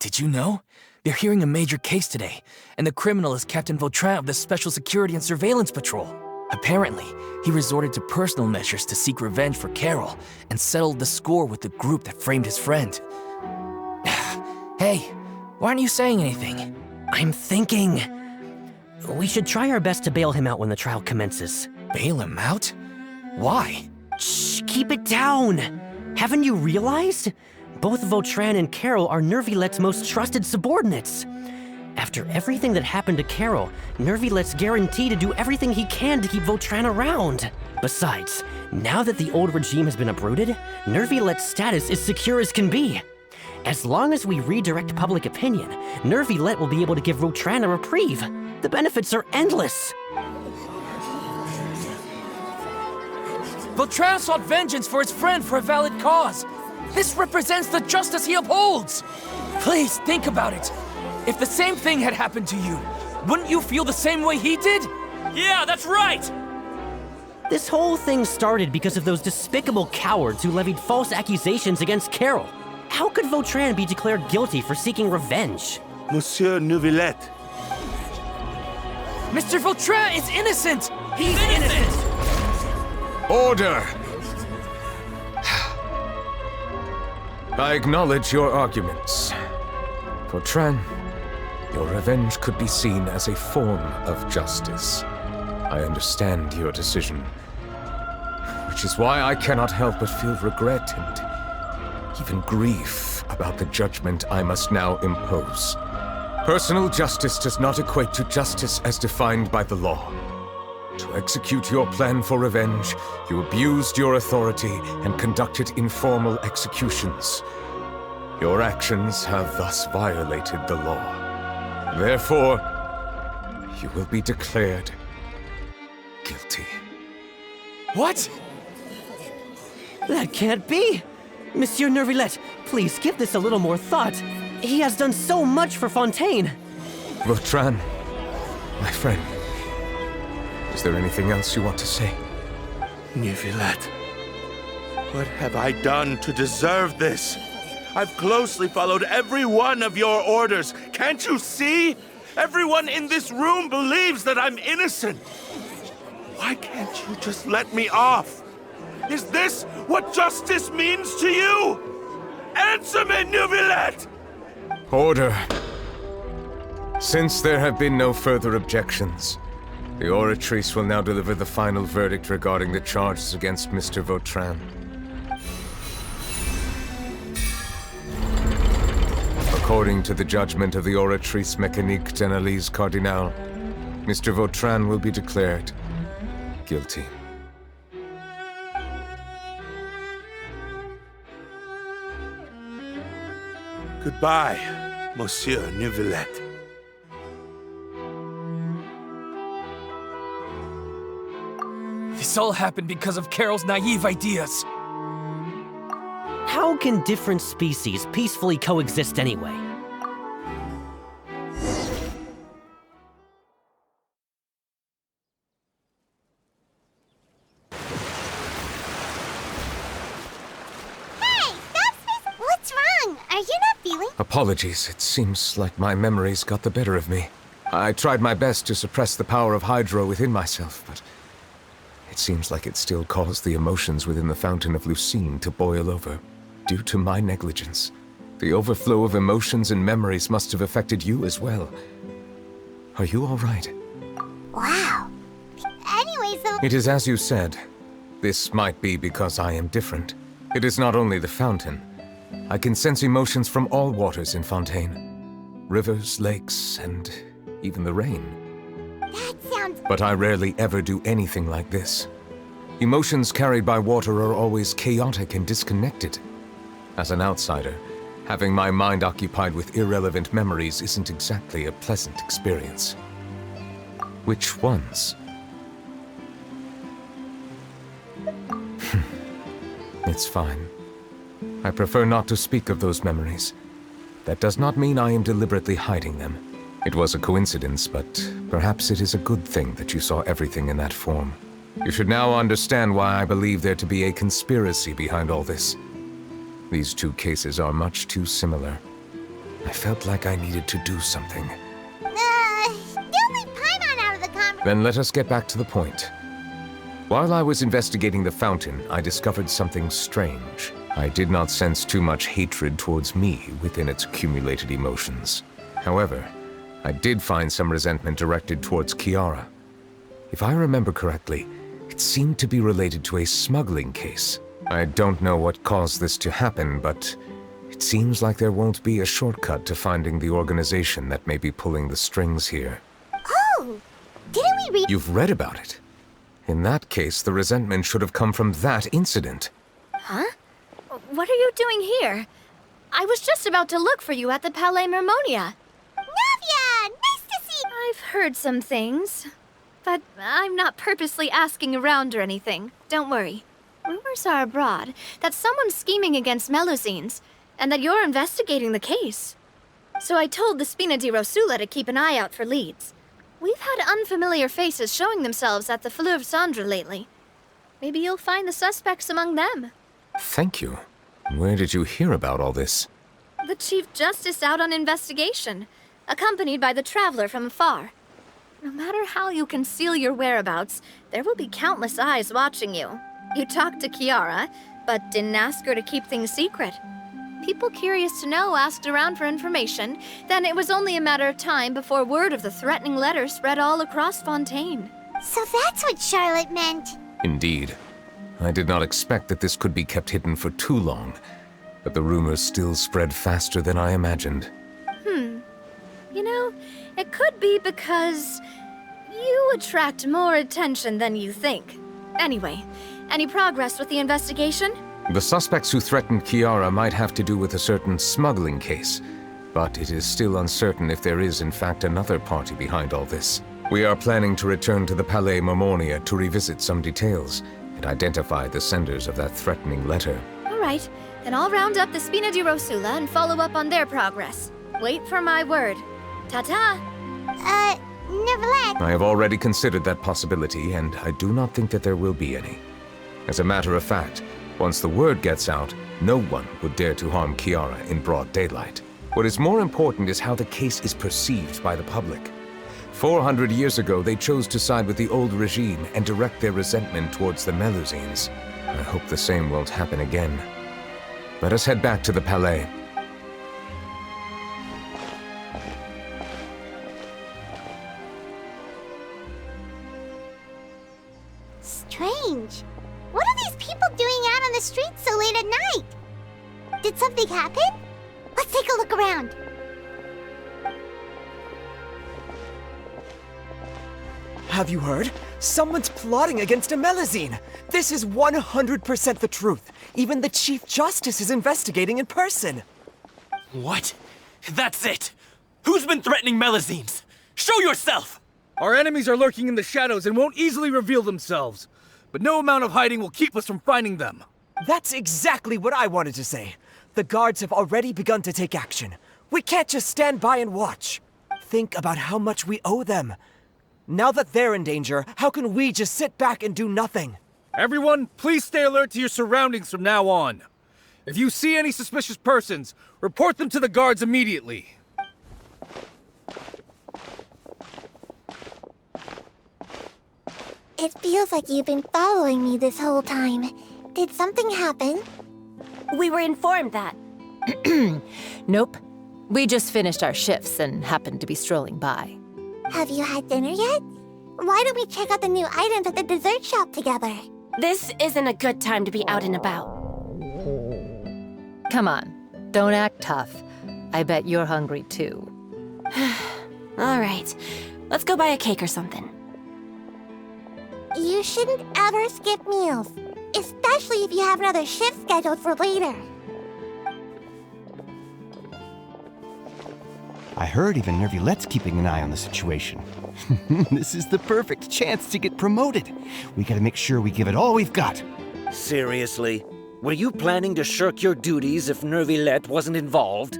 Did you know? They're hearing a major case today, and the criminal is Captain Vautrin of the Special Security and Surveillance Patrol. Apparently, he resorted to personal measures to seek revenge for Carol and settled the score with the group that framed his friend. Hey, why aren't you saying anything? I'm thinking... we should try our best to bail him out when the trial commences. Bail him out? Why? Shh, keep it down! Haven't you realized? Both Vautrin and Carol are Neuvillette's most trusted subordinates. After everything that happened to Carol, Neuvillette's guaranteed to do everything he can to keep Vautrin around. Besides, now that the old regime has been uprooted, Neuvillette's status is secure as can be. As long as we redirect public opinion, Neuvillette will be able to give Vautrin a reprieve. The benefits are endless. Vautrin sought vengeance for his friend for a valid cause. This represents the justice he upholds. Please, think about it. If the same thing had happened to you, wouldn't you feel the same way he did? Yeah, that's right! This whole thing started because of those despicable cowards who levied false accusations against Carol. How could Vautrin be declared guilty for seeking revenge? Monsieur Neuvillette. Mr. Vautrin is innocent! He's innocent! Order! I acknowledge your arguments. Vautrin, your revenge could be seen as a form of justice. I understand your decision, which is why I cannot help but feel regret and even grief about the judgment I must now impose. Personal justice does not equate to justice as defined by the law. To execute your plan for revenge, you abused your authority and conducted informal executions. Your actions have thus violated the law. Therefore, you will be declared guilty. What? That can't be! Monsieur Neuvillette, please give this a little more thought. He has done so much for Fontaine. Vautrin, my friend, is there anything else you want to say? Neuvillette, what have I done to deserve this? I've closely followed every one of your orders. Can't you see? Everyone in this room believes that I'm innocent. Why can't you just let me off? Is this what justice means to you? Answer me, Neuvillette! Order. Since there have been no further objections, the Oratrice will now deliver the final verdict regarding the charges against Mr. Vautrin. According to the judgment of the Oratrice Mécanique d'Analyse Cardinal, Mr. Vautrin will be declared guilty. Goodbye, Monsieur Neuvillette. This all happened because of Carol's naive ideas. How can different species peacefully coexist anyway? What's wrong? Are you not feeling? Apologies, it seems like my memories got the better of me. I tried my best to suppress the power of Hydro within myself, but it seems like it still caused the emotions within the Fountain of Lucine to boil over. Due to my negligence, the overflow of emotions and memories must have affected you as well. Are you all right? Wow. Anyways, though. It is as you said. This might be because I am different. It is not only the fountain. I can sense emotions from all waters in Fontaine. Rivers, lakes, and even the rain. That sounds... But I rarely ever do anything like this. Emotions carried by water are always chaotic and disconnected. As an outsider, having my mind occupied with irrelevant memories isn't exactly a pleasant experience. Which ones? It's fine. I prefer not to speak of those memories. That does not mean I am deliberately hiding them. It was a coincidence, but perhaps it is a good thing that you saw everything in that form. You should now understand why I believe there to be a conspiracy behind all this. These two cases are much too similar. I felt like I needed to do something. Don't leave Paimon out of the conversation. Then let us get back to the point. While I was investigating the fountain, I discovered something strange. I did not sense too much hatred towards me within its accumulated emotions. However, I did find some resentment directed towards Kiara. If I remember correctly, it seemed to be related to a smuggling case. I don't know what caused this to happen, but it seems like there won't be a shortcut to finding the organization that may be pulling the strings here. Oh! Didn't we read... You've read about it. In that case, the resentment should have come from that incident. Huh? What are you doing here? I was just about to look for you at the Palais Mermonia. Navia! Nice to see you! I've heard some things, but I'm not purposely asking around or anything. Don't worry. Rumors are abroad that someone's scheming against Melusines, and that you're investigating the case. So I told the Spina di Rosula to keep an eye out for leads. We've had unfamiliar faces showing themselves at the Fleuve Cendre lately. Maybe you'll find the suspects among them. Thank you. Where did you hear about all this? The Chief Justice out on investigation, accompanied by the Traveler from afar. No matter how you conceal your whereabouts, there will be countless eyes watching you. You talked to Kiara, but didn't ask her to keep things secret. People curious to know asked around for information, then it was only a matter of time before word of the threatening letter spread all across Fontaine. So that's what Charlotte meant. Indeed. I did not expect that this could be kept hidden for too long, but the rumors still spread faster than I imagined. You know, it could be because you attract more attention than you think. Anyway, any progress with the investigation? The suspects who threatened Kiara might have to do with a certain smuggling case, but it is still uncertain if there is in fact another party behind all this. We are planning to return to the Palais Marmonia to revisit some details and identify the senders of that threatening letter. All right, then I'll round up the Spina di Rosula and follow up on their progress. Wait for my word. Ta-ta! Neuvillette. I have already considered that possibility, and I do not think that there will be any. As a matter of fact, once the word gets out, no one would dare to harm Kiara in broad daylight. What is more important is how the case is perceived by the public. 400 years ago, they chose to side with the old regime and direct their resentment towards the Melusines. I hope the same won't happen again. Let us head back to the Palais. Strange. What are these people doing out on the streets so late at night? Did something happen? Let's take a look around. Have you heard? Someone's plotting against a Melusine. This is 100% the truth. Even the Chief Justice is investigating in person. What? That's it! Who's been threatening Melusines? Show yourself! Our enemies are lurking in the shadows and won't easily reveal themselves. But no amount of hiding will keep us from finding them. That's exactly what I wanted to say. The guards have already begun to take action. We can't just stand by and watch. Think about how much we owe them. Now that they're in danger, how can we just sit back and do nothing? Everyone, please stay alert to your surroundings from now on. If you see any suspicious persons, report them to the guards immediately. It feels like you've been following me this whole time. Did something happen? We were informed that. Nope. We just finished our shifts and happened to be strolling by. Have you had dinner yet? Why don't we check out the new items at the dessert shop together? This isn't a good time to be out and about. Come on, don't act tough. I bet you're hungry too. All right, let's go buy a cake or something. You shouldn't ever skip meals, especially if you have another shift scheduled for later. I heard even Neuvillette's keeping an eye on the situation. This is the perfect chance to get promoted. We gotta make sure we give it all we've got. Seriously? Were you planning to shirk your duties if Neuvillette wasn't involved?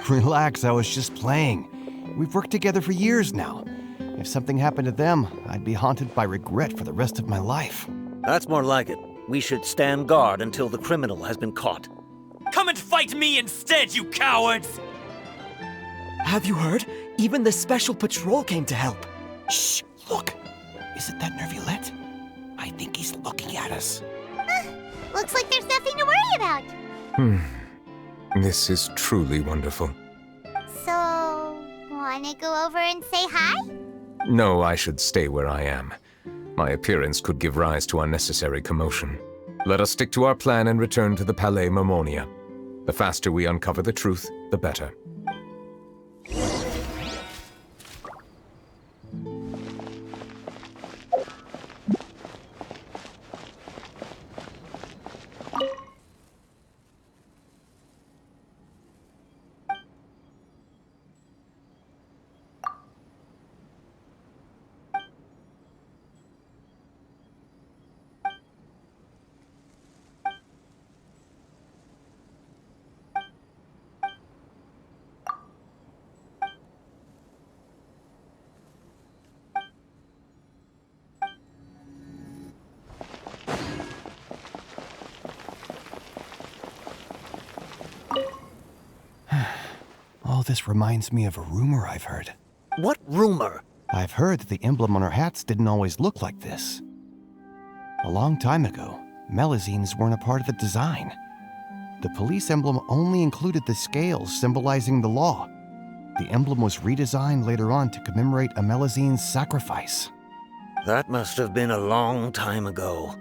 Relax, I was just playing. We've worked together for years now. If something happened to them, I'd be haunted by regret for the rest of my life. That's more like it. We should stand guard until the criminal has been caught. Come and fight me instead, you cowards! Have you heard? Even the Special Patrol came to help. Shh! Look! Isn't that Neuvillette? I think he's looking at us. Looks like there's nothing to worry about. This is truly wonderful. So, wanna go over and say hi? No, I should stay where I am. My appearance could give rise to unnecessary commotion. Let us stick to our plan and return to the Palais Marmonia. The faster we uncover the truth, the better. this reminds me of a rumor I've heard. What rumor? I've heard that the emblem on our hats didn't always look like this. A long time ago, Melazines weren't a part of the design. The police emblem only included the scales symbolizing the law. The emblem was redesigned later on to commemorate a Melazine's sacrifice. That must have been a long time ago.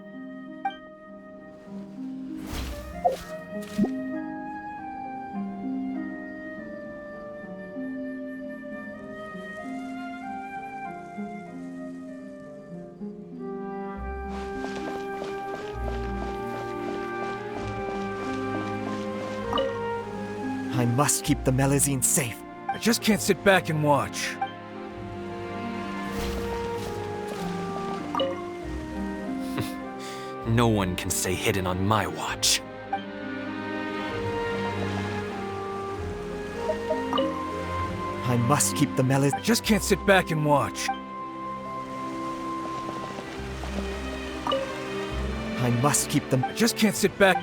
I must keep the Melazines safe. I just can't sit back and watch. No one can stay hidden on my watch. I must keep the Melazines. I just can't sit back and watch. I must keep them. I just can't sit back.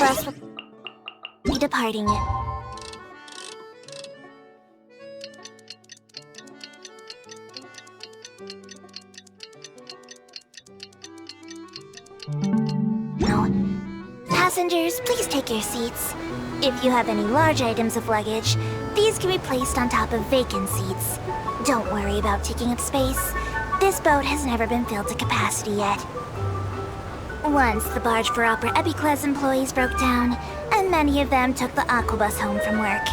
us will be departing. Now, passengers, please take your seats. If you have any large items of luggage, these can be placed on top of vacant seats. Don't worry about taking up space. This boat has never been filled to capacity yet. Once, the barge for Opera Epicles employees broke down, and many of them took the aquabus home from work.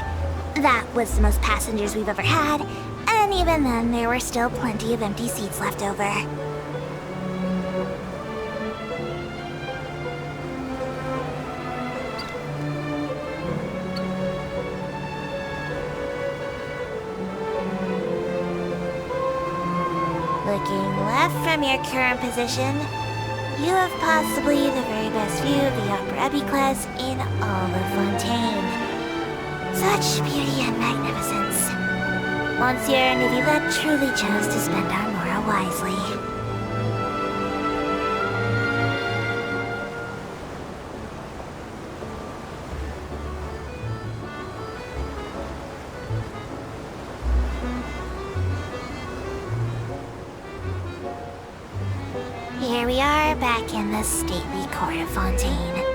That was the most passengers we've ever had, and even then, there were still plenty of empty seats left over. Looking left from your current position, you have possibly the very best view of the Opera Epicles in all of Fontaine. Such beauty and magnificence. Monsieur Neuvillette truly chose to spend our mora wisely. Here we are, back in the stately court of Fontaine.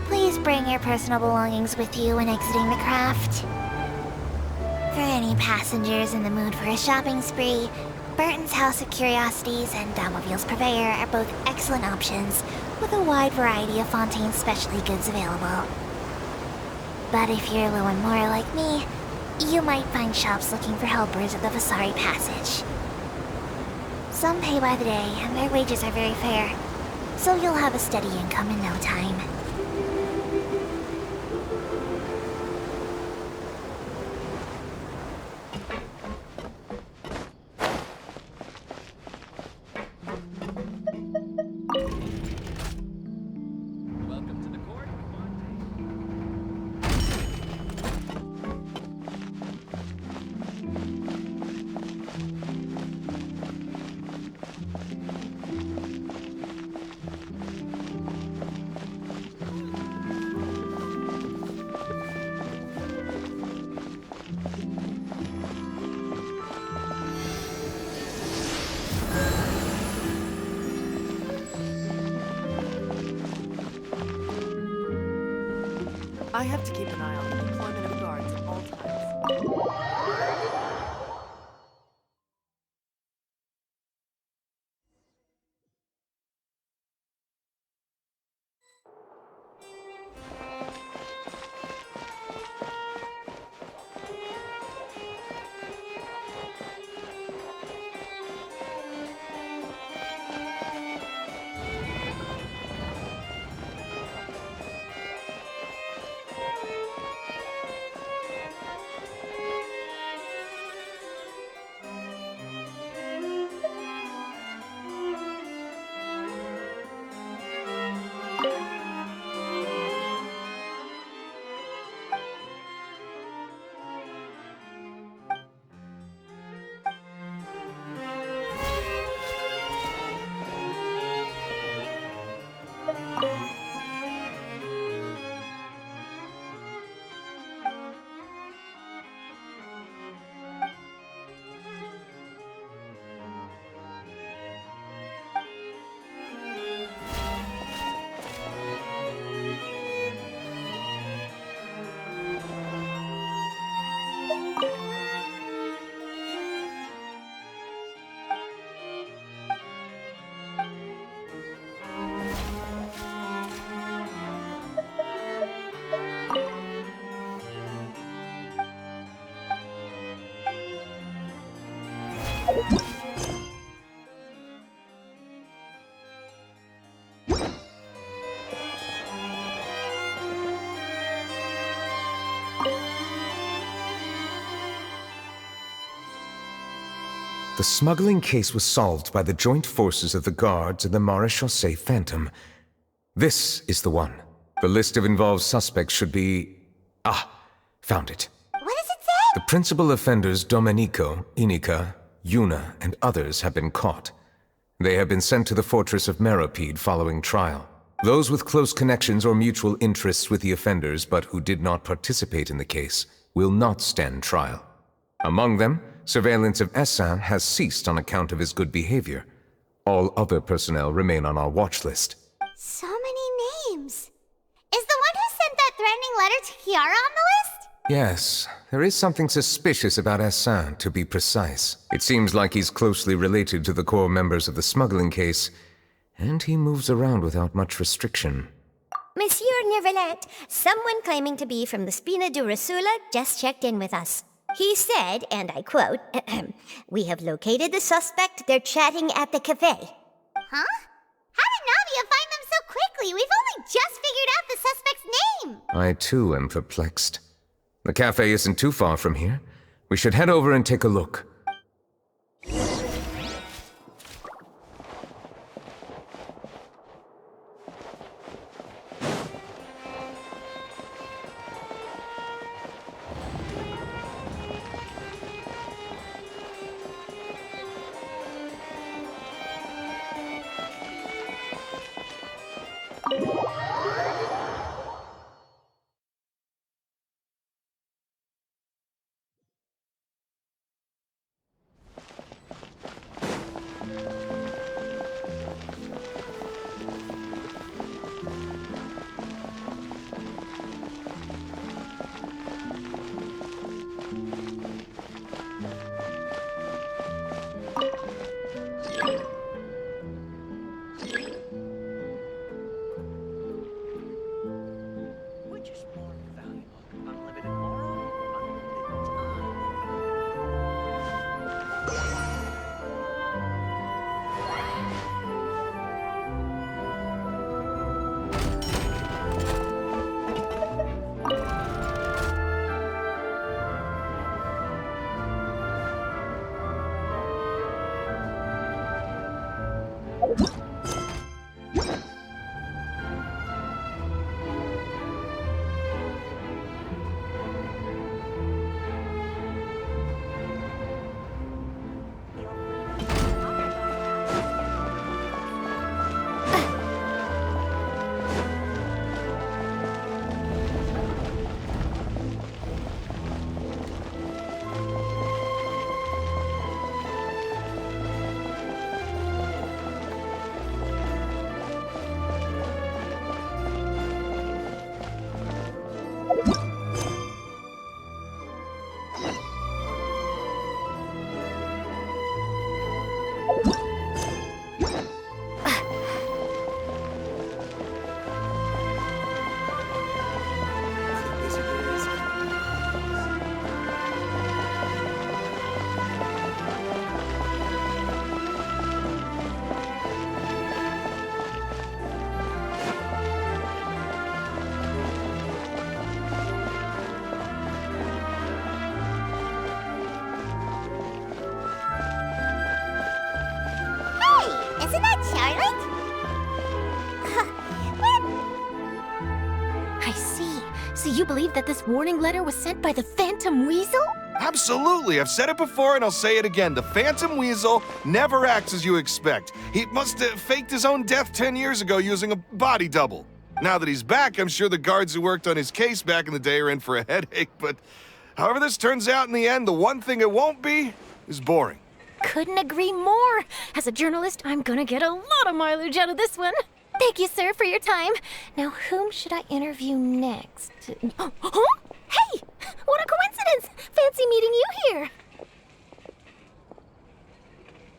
Please bring your personal belongings with you when exiting the craft. For any passengers in the mood for a shopping spree, Burton's House of Curiosities and Damoville's Purveyor are both excellent options, with a wide variety of Fontaine specialty goods available. But if you're low and more like me, you might find shops looking for helpers at the Vasari Passage. Some pay by the day, and their wages are very fair, so you'll have a steady income in no time. I have to keep an eye on the deployment of guards at all times. The smuggling case was solved by the joint forces of the guards and the Maréchaussée Phantom. This is the one. The list of involved suspects should be... Ah, found it. What does it say? The principal offenders Domenico, Inica, Yuna, and others have been caught. They have been sent to the fortress of Meropide following trial. Those with close connections or mutual interests with the offenders but who did not participate in the case will not stand trial. Among them, surveillance of Essin has ceased on account of his good behavior. All other personnel remain on our watch list. So many names. Is the one who sent that threatening letter to Kiara on the list? Yes, there is something suspicious about Essin, to be precise. It seems like he's closely related to the core members of the smuggling case, and he moves around without much restriction. Monsieur Neuvillette, someone claiming to be from the Spina du Rasula just checked in with us. He said, and I quote, "We have located the suspect. They're chatting at the cafe." Huh? How did Navia find them so quickly? We've only just figured out the suspect's name. I too am perplexed. The cafe isn't too far from here. We should head over and take a look. Isn't that Charlotte? I see. So you believe that this warning letter was sent by the Phantom Weasel? Absolutely. I've said it before and I'll say it again. The Phantom Weasel never acts as you expect. He must have faked his own death 10 years ago using a body double. Now that he's back, I'm sure the guards who worked on his case back in the day are in for a headache, but however this turns out in the end, the one thing it won't be is boring. Couldn't agree more. As a journalist, I'm gonna get a lot of mileage out of this one. Thank you, sir, for your time. Now, whom should I interview next? Huh? Hey! What a coincidence! Fancy meeting you here.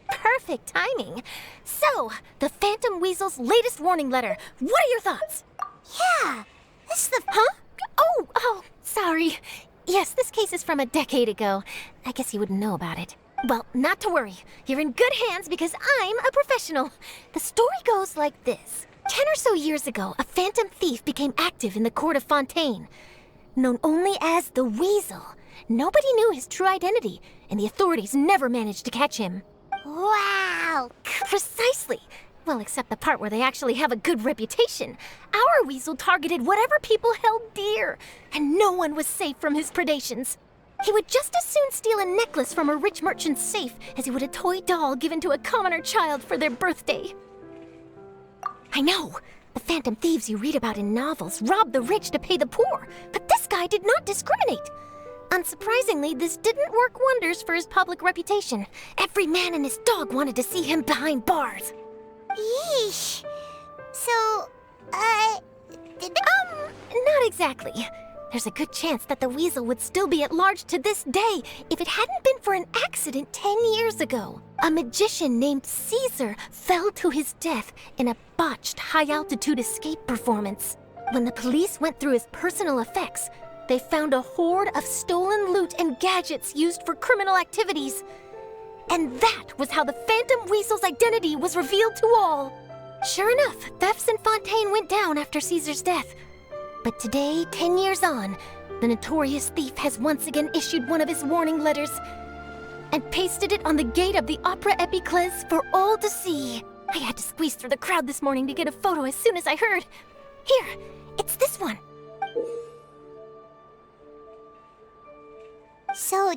Perfect timing. So, the Phantom Weasel's latest warning letter. What are your thoughts? Yeah, this is the... Huh? Oh, sorry. Yes, this case is from a decade ago. I guess you wouldn't know about it. Well, not to worry. You're in good hands because I'm a professional. The story goes like this. 10 or so years ago, a phantom thief became active in the court of Fontaine. Known only as the Weasel, nobody knew his true identity, and the authorities never managed to catch him. Wow! Precisely. Well, except the part where they actually have a good reputation. Our Weasel targeted whatever people held dear, and no one was safe from his predations. He would just as soon steal a necklace from a rich merchant's safe as he would a toy doll given to a commoner child for their birthday. I know, The phantom thieves you read about in novels rob the rich to pay the poor, but this guy did not discriminate. Unsurprisingly, this didn't work wonders for his public reputation. Every man and his dog wanted to see him behind bars. Yeesh. So, Not exactly. There's a good chance that the weasel would still be at large to this day if it hadn't been for an accident 10 years ago. A magician named Caesar fell to his death in a botched high-altitude escape performance. When the police went through his personal effects, they found a hoard of stolen loot and gadgets used for criminal activities. And that was how the Phantom Weasel's identity was revealed to all. Sure enough, thefts in Fontaine went down after Caesar's death. But today, 10 years on, the notorious thief has once again issued one of his warning letters and pasted it on the gate of the Opera Epiclese for all to see. I had to squeeze through the crowd this morning to get a photo as soon as I heard. Here, it's this one. So,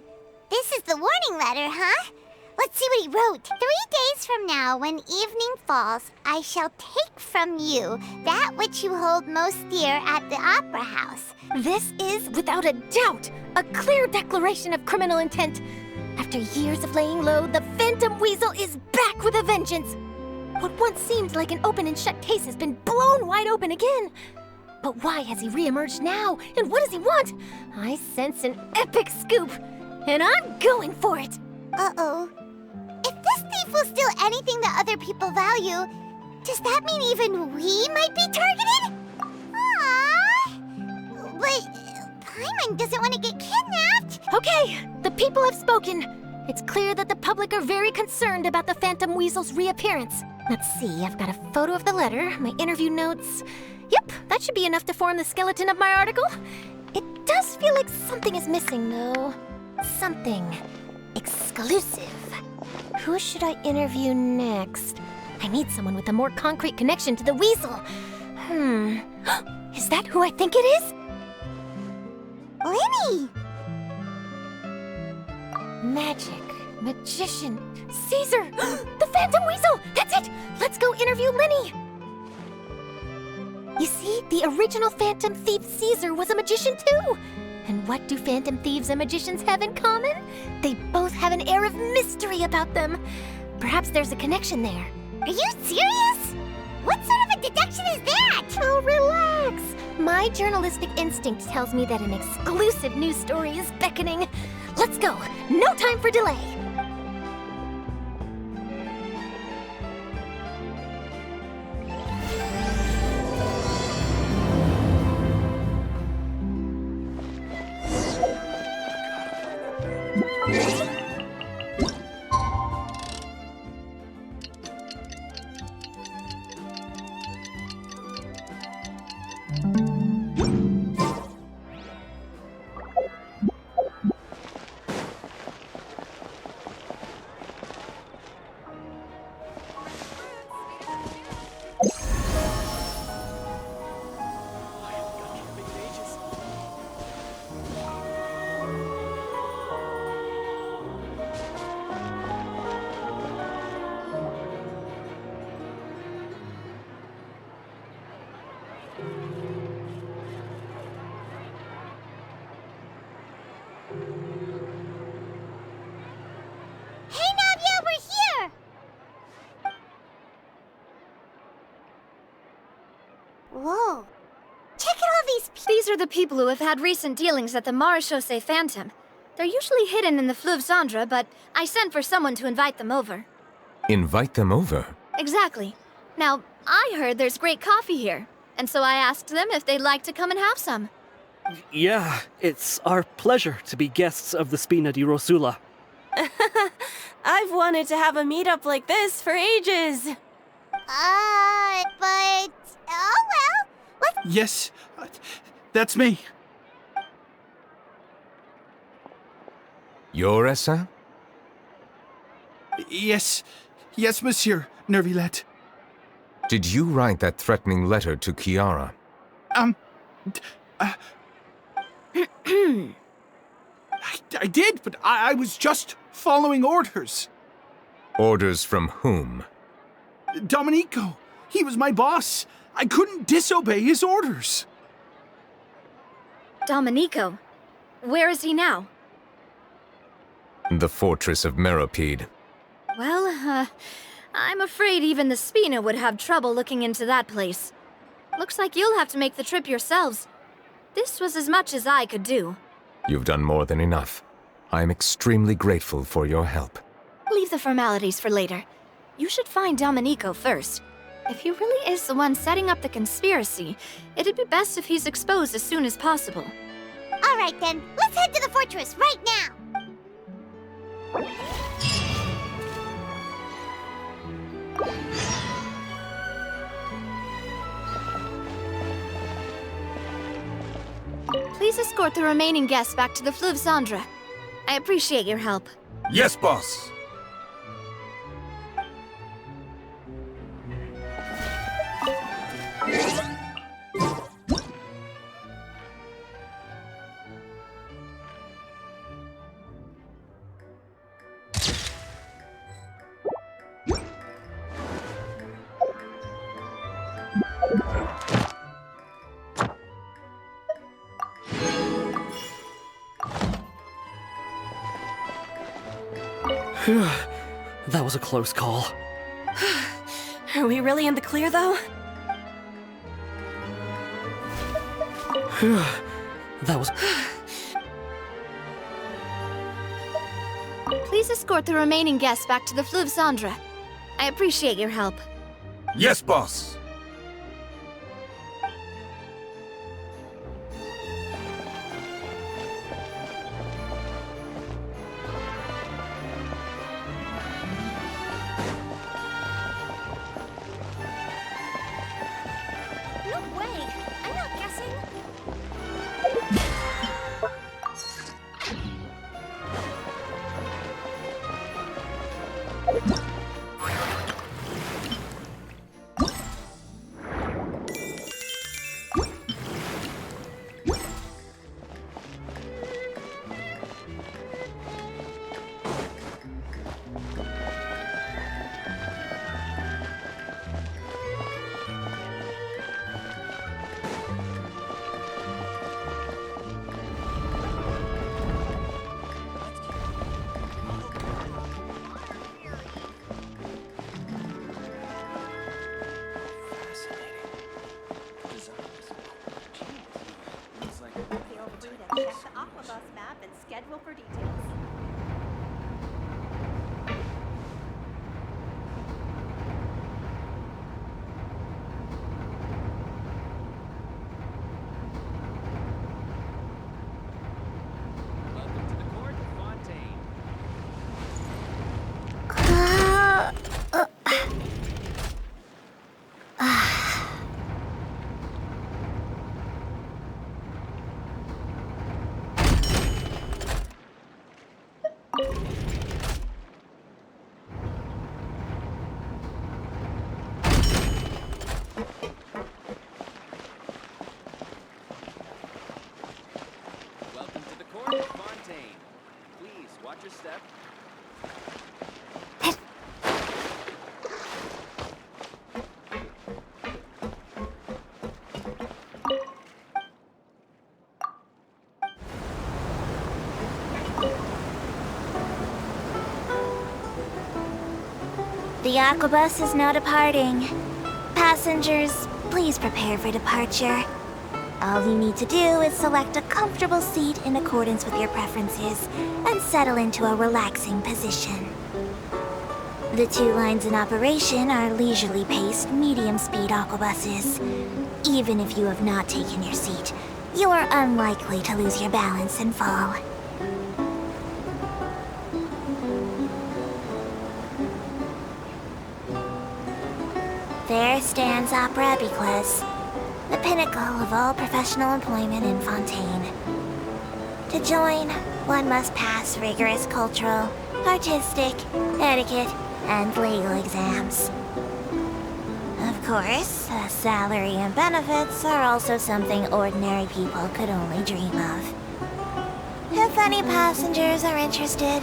this is the warning letter, huh? Let's see what he wrote. 3 days from now, when evening falls, I shall take from you that which you hold most dear at the Opera House. This is, without a doubt, a clear declaration of criminal intent. After years of laying low, the Phantom Weasel is back with a vengeance. What once seemed like an open and shut case has been blown wide open again. But why has he reemerged now? And what does he want? I sense an epic scoop, and I'm going for it. Uh-oh. If this thief will steal anything that other people value, does that mean even we might be targeted? Aww. But Paimon doesn't want to get kidnapped. Okay, the people have spoken. It's clear that the public are very concerned about the Phantom Weasel's reappearance. Let's see, I've got a photo of the letter, my interview notes. Yep, that should be enough to form the skeleton of my article. It does feel like something is missing, though. Something exclusive. Who should I interview next? I need someone with a more concrete connection to the weasel. Is that who I think it is? Lenny! Magic, magician, Caesar! The Phantom Weasel! That's it! Let's go interview Lenny! You see, the original Phantom Thief Caesar was a magician too! And what do Phantom Thieves and magicians have in common? They both have an air of mystery about them. Perhaps there's a connection there. Are you serious? What sort of a deduction is that? Oh, relax! My journalistic instinct tells me that an exclusive news story is beckoning. Let's go! No time for delay! Whoa. Check out all these people. These are the people who have had recent dealings at the Marechaussee Phantom. They're usually hidden in the Fleuve Cendre, but I sent for someone to invite them over. Invite them over? Exactly. Now, I heard there's great coffee here, and so I asked them if they'd like to come and have some. Yeah, it's our pleasure to be guests of the Spina di Rosula. I've wanted to have a meetup like this for ages. But... Oh, well. Let's... Yes, that's me. You're Essa? Yes, monsieur, Neuvillette. Did you write that threatening letter to Chiara? I did, but I was just following orders. Orders from whom? Domenico, He was my boss. I couldn't disobey his orders. Domenico, where is he now? The fortress of Meropide. Well, I'm afraid even the Spina would have trouble looking into that place. Looks like you'll have to make the trip yourselves. This was as much as I could do. You've done more than enough. I am extremely grateful for your help. Leave the formalities for later. You should find Domenico first. If he really is the one setting up the conspiracy, it'd be best if he's exposed as soon as possible. All right then, let's head to the fortress right now. Please escort the remaining guests back to the Fleuve Cendre. I appreciate your help. Yes, boss. That was a close call. Are we really in the clear, though? That was... Please escort the remaining guests back to the Fleuve Cendre. I appreciate your help. Yes, boss. No way! I'm not guessing. Welcome to the court of Fontaine. Please watch your step. The aquabus is now departing. Passengers, please prepare for departure. All you need to do is select a comfortable seat in accordance with your preferences and settle into a relaxing position. The 2 lines in operation are leisurely paced, medium-speed aquabuses. Even if you have not taken your seat, you are unlikely to lose your balance and fall. There stands Opera Epicles, the pinnacle of all professional employment in Fontaine. To join, one must pass rigorous cultural, artistic, etiquette, and legal exams. Of course, salary and benefits are also something ordinary people could only dream of. If any passengers are interested,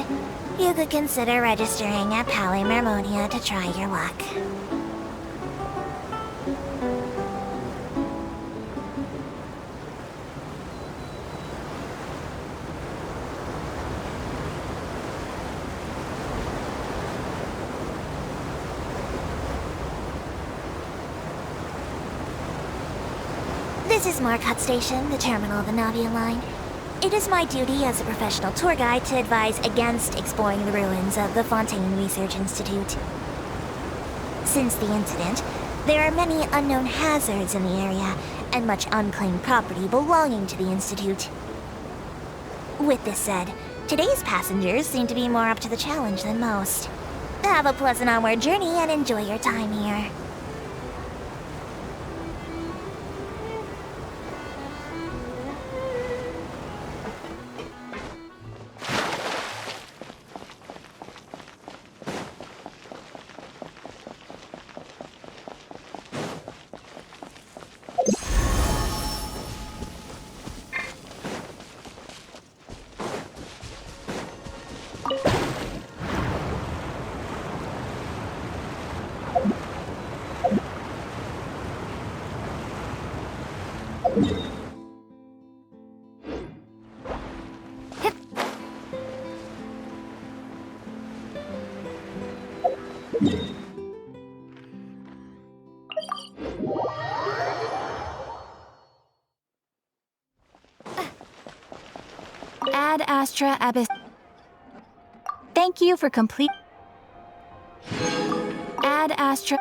you could consider registering at Pali Mermonia to try your luck. This is Marcotte Station, the terminal of the Navian line. It is my duty as a professional tour guide to advise against exploring the ruins of the Fontaine Research Institute. Since the incident, there are many unknown hazards in the area, and much unclaimed property belonging to the Institute. With this said, today's passengers seem to be more up to the challenge than most. Have a pleasant onward journey and enjoy your time here. Ad Astra Abyss. Thank you for complete. Ad Astra.